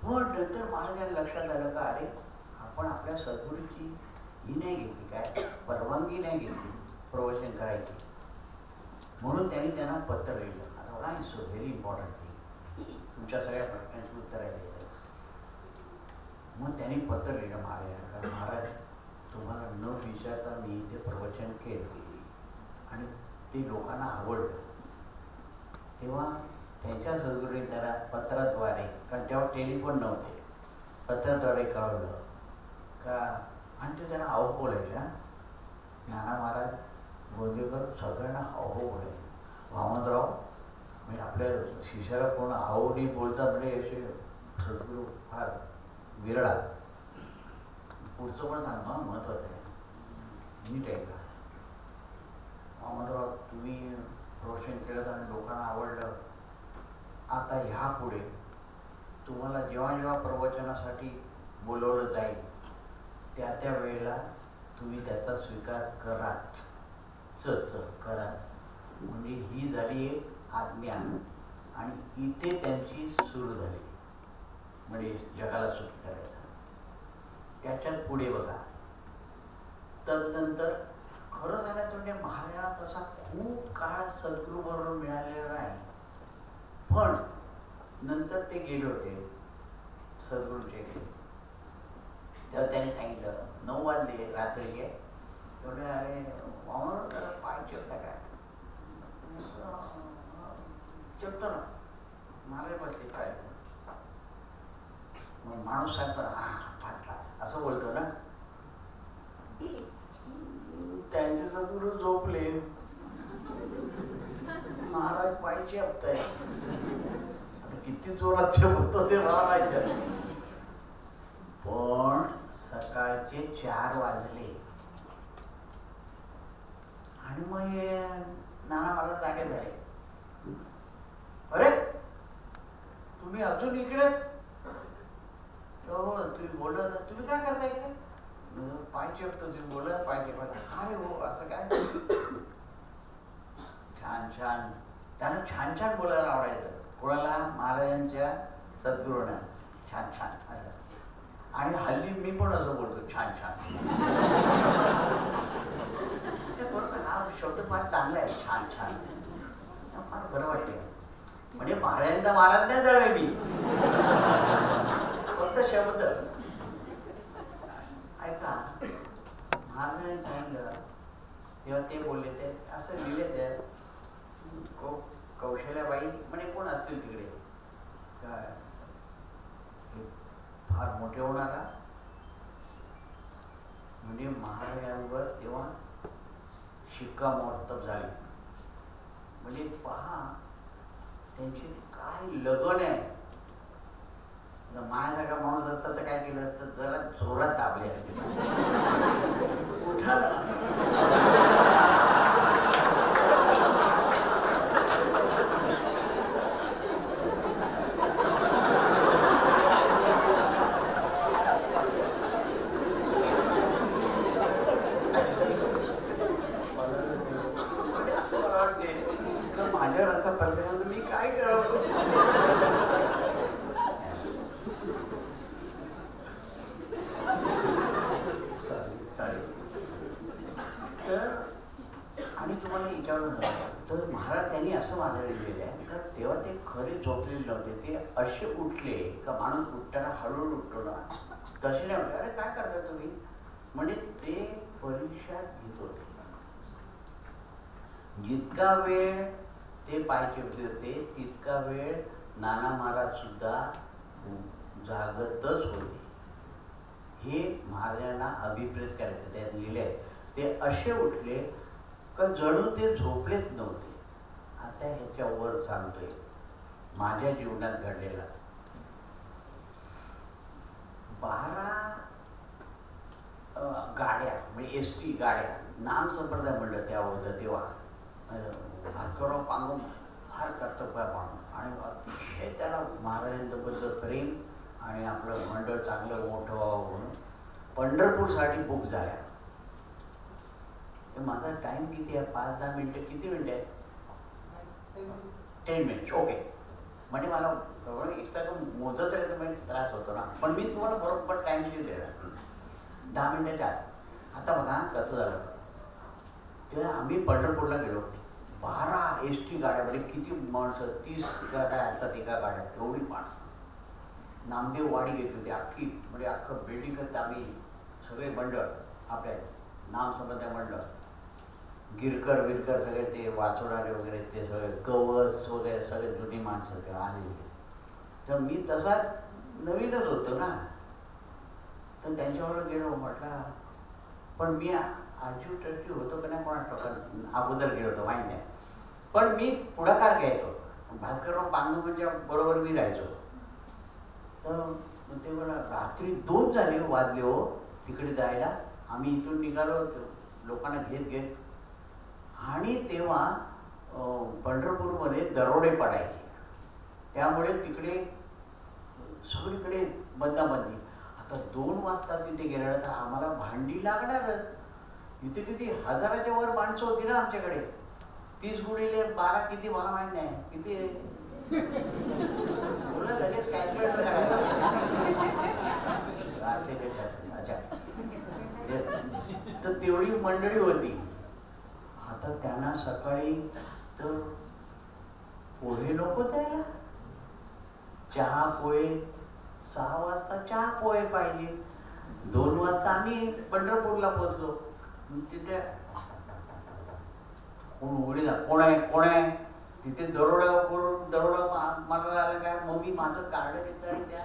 पण नंतर महाराजांना लक्षात आलं का अरे आपण आपल्या सद्गुरूची ही नाही घेतली काय परवानगी नाही घेतली प्रवचन करायची. म्हणून त्यांना पत्र लिहिलं. आता it's a very important thing. तुमच्या सगळ्या प्रश्नांची उत्तरं द्यायचं. मग त्यांनी पत्र लिहिलं महाराजांना का महाराज तुम्हाला न विचारता मी ते प्रवचन केले आणि ते लोकांना आवडलं. तेव्हा त्यांच्या सद्गुरूंनी त्याला पत्राद्वारे कारण तेव्हा टेलिफोन नव्हते पत्राद्वारे कळवलं का आणि ते त्यांना अहो बोलायचे. नाना महाराज गोंदेकर सगळ्यांना अहो बोलायचे. वामनराव म्हणजे आपल्या शिष्याला कोण अहो नाही बोलतात म्हणजे असे सद्गुरू फार विरळा. पुढचं पण सांगणं महत्त्वाचं आहे. नीट आहे का वामनराव तुम्ही प्रवचन केलं आणि लोकांना आवडलं. आता ह्या पुढे तुम्हाला जेव्हा जेव्हा प्रवचनासाठी बोलवलं जाईल त्या वेळेला तुम्ही त्याचा स्वीकार कराच कराच. म्हणजे ही झाली एक आज्ञा आणि इथे त्यांची सुरू झाली म्हणजे जगाला सुखी करायचं. त्याच्यात पुढे बघा तदनंतर खरं सांगायचं म्हणजे महाराजांना तसा खूप काळ सद्गुरू बरोबर मिळालेला नाही. पण नंतर ते गेले होते सद्गुरूंचे. तेव्हा त्यांनी सांगितलं 9 वाजले रात्रीचे तेवढे अरे जरा पाय चिरता काय चिरतो ना मला बसले पाय. मग माणूस सांगतो ना हा 5 तास असं बोलतो ना. त्यांचे सद्गुरू झोपले. महाराज पाय चेपताय. आता किती जोरात चेपतो ते राहायचं. पण सकाळचे 4 वाजले आणि मग हे नाना महाराज जागे झाले. अरे तुम्ही अजून इकडेच. हो तुम्ही बोलत तुम्ही काय करता इकडे. पाय चेपतो तुम्ही बोलत पाय चेपत. अरे हो असं काय. छान छान त्यांना छान छान बोलायला आवडायचं. कोणाला महाराजांच्या सद्गुरूंना छान छान असं. आणि हल्ली मी पण असं बोलतो छान छान. बरोबर, हा शब्द फार चांगला आहे, छान छान, फार बरं वाटते. म्हणजे महाराजांचा महाराज नाही जावे मी, फक्त शब्द. ऐका, महाराजांनी सांगितलं तेव्हा ते बोलले, ते असं लिहिले ते कौशल्याबाई म्हणे कोण असतील तिकडे काय फार मोठे होणारा, म्हणजे महाराजांवर तेव्हा शिक्कामोर्तब झाली. म्हणजे पहा त्यांची काय लगन आहे. माझ्यासारखा माणूस असता तर काय केलं असतं, जरा जोरात दाबले असते. उठा ना. माझ्यावर असा प्रसंग मी काय करावं. तर आणि तुम्हाला विचारून तर महाराज त्यांनी असं मानलं गेलेलं आहे का तेव्हा ते खरे झोपलेले नव्हते, ते असे उठले का माणूस उठताना हळूहळू उठतो ना तसे नाही उठले. अरे काय करता तुम्ही, म्हणजे ते परीक्षा घेत होते. जितका वेळ ते पाय ठेवले होते तितका वेळ नाना महाराज सुद्धा जागतच होते. हे महाराजांना अभिप्रेत करायचं त्यात लिहिले. ते असे उठले का जणू ते झोपलेच नव्हते. आता ह्याच्यावर सांगतोय माझ्या जीवनात घडलेला. 12 गाड्या म्हणजे एसटी गाड्या, नाम संप्रदाय म्हणलं त्या होतं तेव्हा. भास्करराव पांगम फार कर्तव्य माणूस आणि अतिशय त्याला महाराजांबद्दल प्रेम आणि आपलं मंडळ चांगलं मोठं व्हावं म्हणून पंढरपूरसाठी बुक झाल्या. माझा टाइम किती आहे, 5-10 मिनिटं, किती मिनिटं आहे? 10 मिनिट्स, ओके. म्हणजे मला एक सगळं मोजत राहायचं म्हणजे त्रास होतो ना, पण मी तुम्हाला बरोबर टाइमशीट देणार 10 मिनिटाच्या आत. आता बघा कसं झालं, तेव्हा आम्ही पंढरपूरला गेलो. 12 एसटी गाड्या, म्हणजे किती माणसं, 30 गाड्या असतात एका गाड्यात, एवढी माणसं. नामदेव वाडी घेतली होती अख्खी, म्हणजे अख्खं बिल्डिंगच आम्ही सगळे मंडळ, आपल्या नाम संप्रदाय मंडळ, गिरकर विरकर सगळे ते वाचवणारे वगैरे ते सगळे गवस वगैरे सगळे जुनी माणसं तेव्हा आली होती. तर मी तसा नवीनच होतो ना, तर त्यांच्यावर गेलो. म्हटलं पण मी आजीव ट्रस्टी होतो का नाही कोणाला कारण अगोदर गेलो होतो माहीत नाही, पण मी पुढाकार घ्यायचो. भास्करराव पांगुमांच्या बरोबर मी राहायचो. तर ते मला रात्री 2 वाजले हो तिकडे जायला. आम्ही इथून निघालो लोकांना घेत आणि तेव्हा पंढरपूरमध्ये दरोडे पडायचे, त्यामुळे तिकडे सगळीकडे बंदाबंदी. आता 2 वाजता तिथे गेल्यानंतर आम्हाला भांडी लागणारच. इथे किती 1000च्या वर माणसं होती ना आमच्याकडे. 30 गुणिले 12 किती मला माहित नाही किती लगेच कॅल्क्युलेटर अच्छा. तर तेवढी मंडळी होती. आता त्यांना सकाळी तर पोहे नको द्यायला, चहा पोहे 6 वाजता चहा पोहे पाहिजे. 2 वाजता आम्ही पंढरपूरला पोहोचलो. तिथे कोण उघडी ना, कोण आहे तिथे दरोडा मला आला काय. मग मी माझं कार्ड घेतलं आणि त्या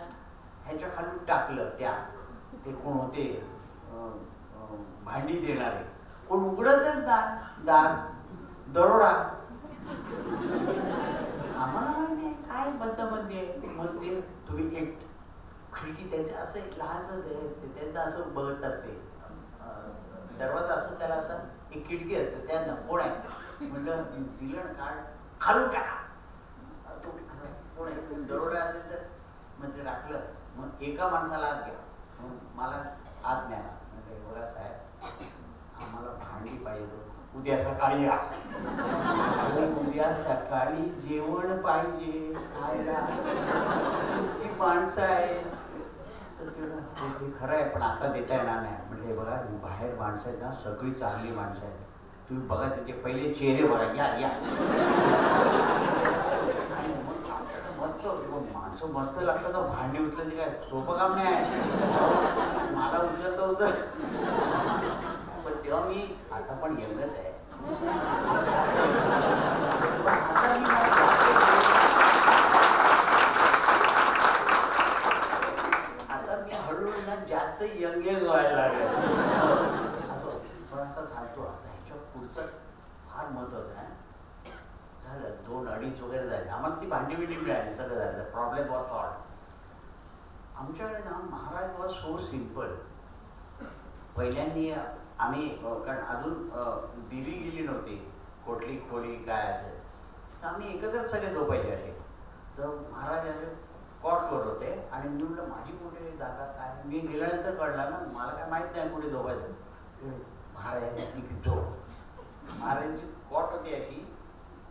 ह्याच्या खाली टाकलं. ते कोण होते भांडी देणारे, कोण उघडतच दार दरोडा. आम्हाला माहिती आहे काय बंदी आहे. मग ते तुम्ही एक खिडकी त्यांचे असं एक लहानसं असते, त्यांना असं बघतात. ते दरवाजा असतो त्याला असं एक खिडकी असते, त्यांना कोण आहे म्हटलं दिलं ना कार्ड खालून टाका. तो कोण आहे दरोडा असेल तर मग ते टाकलं. मग एका माणसाला आत घ्या. मग मला आत न्या. म्हणजे बघा साहेब आम्हाला भांडी पाहिजे, उद्या सकाळी या. उद्या सकाळी जेवण पाहिजे खायला, ती माणसं आहे. तर ते खरं आहे, पण आता देता येणार नाही. म्हणजे बघा, बाहेर माणसं आहेत ना, सगळी चांगली माणसं आहेत. तुम्ही बघा त्यांचे पहिले चेहरे बघा, या या. आणि मग आपल्याला मस्त माणसं मस्त लागतं ना, भांडी उचलली काय सोपं काम नाही आहे. मला उचल पण तेव्हा मी आता पण येऊनच आहे. आता मी हळूहळू ना जास्त यंग व्हायला लागेल असं. पण आता सांगतो, आता ह्याच्या पुढचं फार महत्वाचं आहे. झालं 2-2.5 वगैरे झाले, आम्हाला ती भांडी बिंडी मिळाली, सगळं झालं, प्रॉब्लेम वॉज सॉल्व्ड. आमच्याकडे ना महाराज वॉज सो सिम्पल. पहिल्यांदा आम्ही, कारण अजून दिली गेली नव्हती कुठली खोली काय असेल, तर आम्ही एकत्र सगळे झोपायचे असे. तर महाराज असे कॉटवर होते आणि मी म्हटलं माझी कुठे जागा काय. मी गेल्यानंतर कळलं ना, मला काय माहीत नाही कुठे झोपायचं. महाराजांची झोप, महाराजांची कॉट होती अशी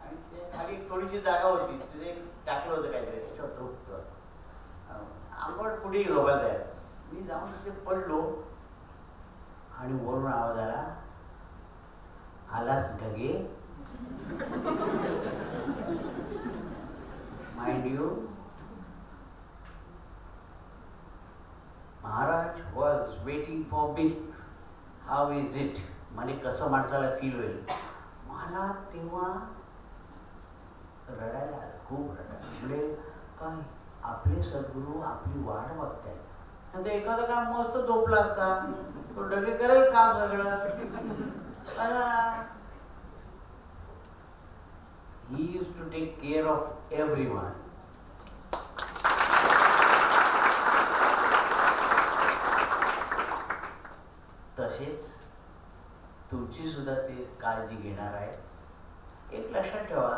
आणि ते खाली एक थोडीशी जागा होती, तिथे टाकलं होतं काहीतरी, त्याच्यावर झोपतं. आंबट कुठेही झोपायला तयार. मी जाऊन तिथे पडलो आणि वरून आवाज आला, आलाच Dhage. Mind you, Maharaj was waiting for me. How is it, म्हणजे कसं माणसाला फील होईल. मला तेव्हा रडायला आलं, खूप रडायला. म्हणजे काय, आपले सद्गुरू आपली वाट बघतायत. नंतर एखादं काम मस्त झोपला असता, तो डगे करेल काम सगळं. He used to take care of everyone. तसेच तुमची सुद्धा ते काळजी घेणार आहे. एक लक्षात ठेवा,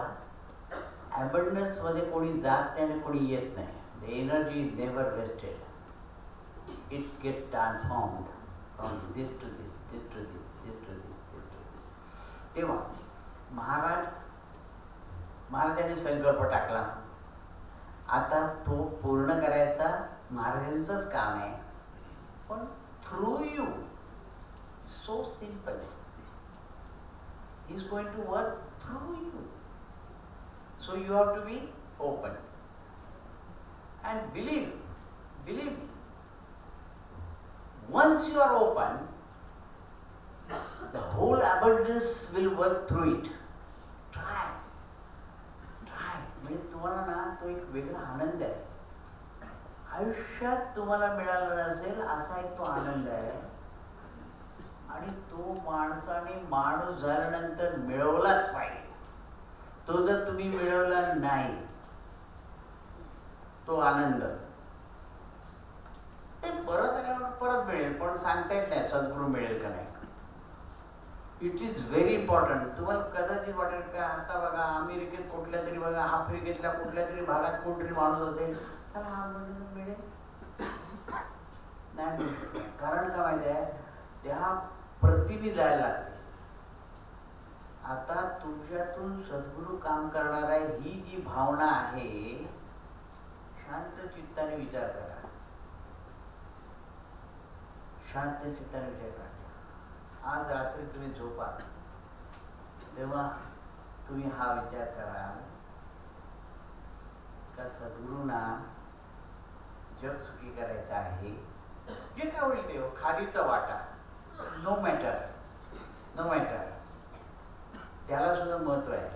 अबंडन्स मध्ये कोणी जात नाही आणि कोणी येत नाही. The energy is never wasted. It gets transformed from this to this, this to this, this to this, this to this. तेव्हा महाराजांनी संकल्प टाकला. आता तो पूर्ण करायचा महाराजांचंच काम आहे, पण through you. So simple. He is going to work through you. So you have to be open and believe. Once you are open, the whole abundance will work through it. Try. म्हणजे तुम्हाला ना तो एक वेगळा आनंद आहे. आयुष्यात तुम्हाला मिळाला नसेल असा एक तो आनंद आहे, आणि तो माणूस झाल्यानंतर मिळवलाच पाहिजे. तो जर तुम्ही मिळवला नाही तो आनंद, ते परत आल्यावर परत मिळेल, पण सांगता येत नाही सद्गुरू मिळेल का नाही. It is very important. तुम्हाला कदाचित वाटेल का, आता बघा अमेरिकेत कुठल्या तरी, बघा आफ्रिकेतल्या कुठल्या तरी भागात कोणतरी माणूस असेल, त्याला हा मिळेल नाही. कारण का माहिती आहे, त्या प्रतीने जायला लागते. आता तुमच्यातून सद्गुरू काम करणार आहे ही जी भावना आहे, शांत चित्ताने विचार करा. शांत चित्ताने विचार करा. आज रात्री तुम्ही झोपा तेव्हा तुम्ही हा विचार करा का सद्गुरूंना जग सुखी करायचं आहे. जे काय होईल ते खालीचा वाटा, नो मॅटर, त्याला सुद्धा महत्व आहे.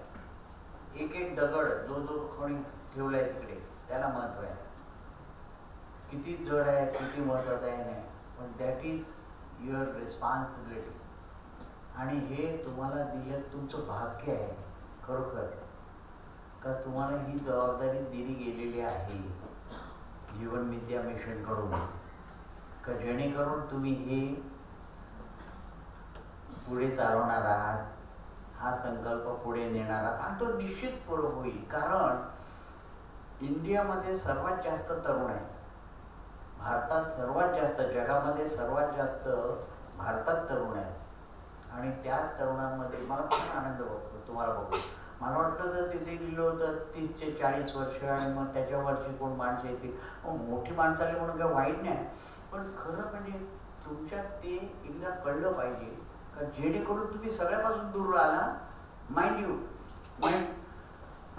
एक दगड जो कोणी ठेवलाय तिकडे त्याला महत्व आहे. किती जड आहे, किती महत्वाचं आहे नाही, पण दॅट इज युअर रिस्पॉन्सिबिलिटी. आणि हे तुम्हाला दिलं तुमचं भाग्य आहे खरोखर, का तुम्हाला ही जबाबदारी दिली गेलेली आहे जीवन विद्या मिशन कडून, का जेणेकरून तुम्ही हे पुढे चालवणार आहात, हा संकल्प पुढे नेणार आहात, आणि तो निश्चित पूर्ण होईल. कारण इंडियामध्ये सर्वात जास्त तरुण आहेत, भारतात सर्वात जास्त, जगामध्ये सर्वात जास्त भारतात तरुण आहेत. आणि त्या तरुणांमध्ये मला फार आनंद बघतो, तुम्हाला बघतो. मला वाटलं तर तिथे लिहिलं होतं 30 ते 40 वर्ष आणि मग त्याच्यावरची कोण माणसं येतील. मोठी माणसं आली म्हणून काय वाईट नाही, पण खरं म्हणजे तुमच्यात ते एकदा कळलं पाहिजे का जेणेकरून तुम्ही सगळ्यापासून दूर राहा. Mind you,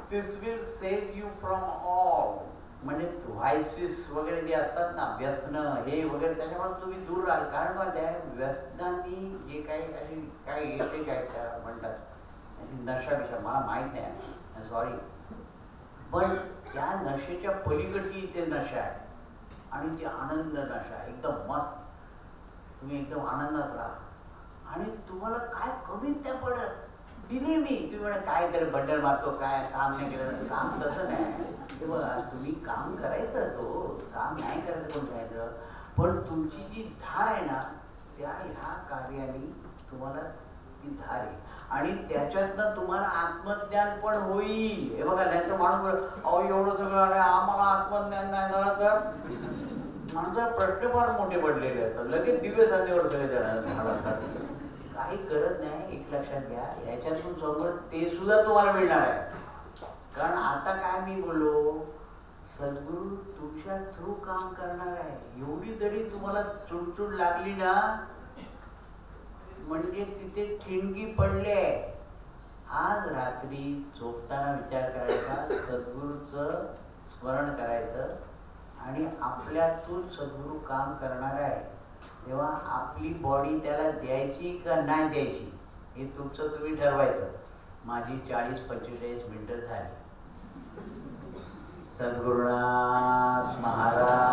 this will save you from all. म्हणजे व्हायसिस वगैरे जे असतात ना, व्यसनं हे वगैरे, त्याच्यापासून तुम्ही दूर राहाल. कारण का त्या व्यसनांनी जे काही अशी काय येते काय त्या म्हणतात नशा बिशा, मला माहीत नाही, सॉरी, पण त्या नशेच्या पलीकडची इथे नशा आहे आणि ती आनंद नशा एकदम मस्त. तुम्ही एकदम आनंदात राहा आणि तुम्हाला काय कमीच नाही पडत. बिलीव्ह मी, तुम्ही म्हणा काय तरी बंडल मारतो, काय काम नाही केलं, काम तसं नाही. ते बघा, तुम्ही काम करायचं, तो काम नाही करायचं कोण करायचं, पण तुमची जी धार आहे ना, त्या ह्या कार्याने तुम्हाला ती धार आहे आणि त्याच्यातनं तुम्हाला आत्मज्ञान पण होईल. हे बघा, त्यांचं माणूस अहो एवढं सगळं आलं आम्हाला आत्मज्ञान नाही झालं तर माणसा प्रश्न फार मोठे पडलेले असतात. लगेच दिव्य सांधेवर सगळे जाणार, काही गरज नाही. एक लक्षात घ्या, याच्यातून समोर ते सुद्धा तुम्हाला मिळणार आहे. कारण आता काय मी बोललो, सद्गुरू तुमच्या थ्रू काम करणार आहे. एवढी जरी तुम्हाला चुडचुड लागली ना, म्हणजे तिथे ठिणगी पडली आहे. आज रात्री झोपताना विचार करायचा, सद्गुरूचं स्मरण करायचं आणि आपल्यातून सद्गुरू काम करणार आहे. तेव्हा आपली बॉडी त्याला द्यायची का नाही द्यायची हे तुमचं तुम्ही ठरवायचं. माझी 40-45 मिनिटं झाली. सद्गुरुनाथ महाराज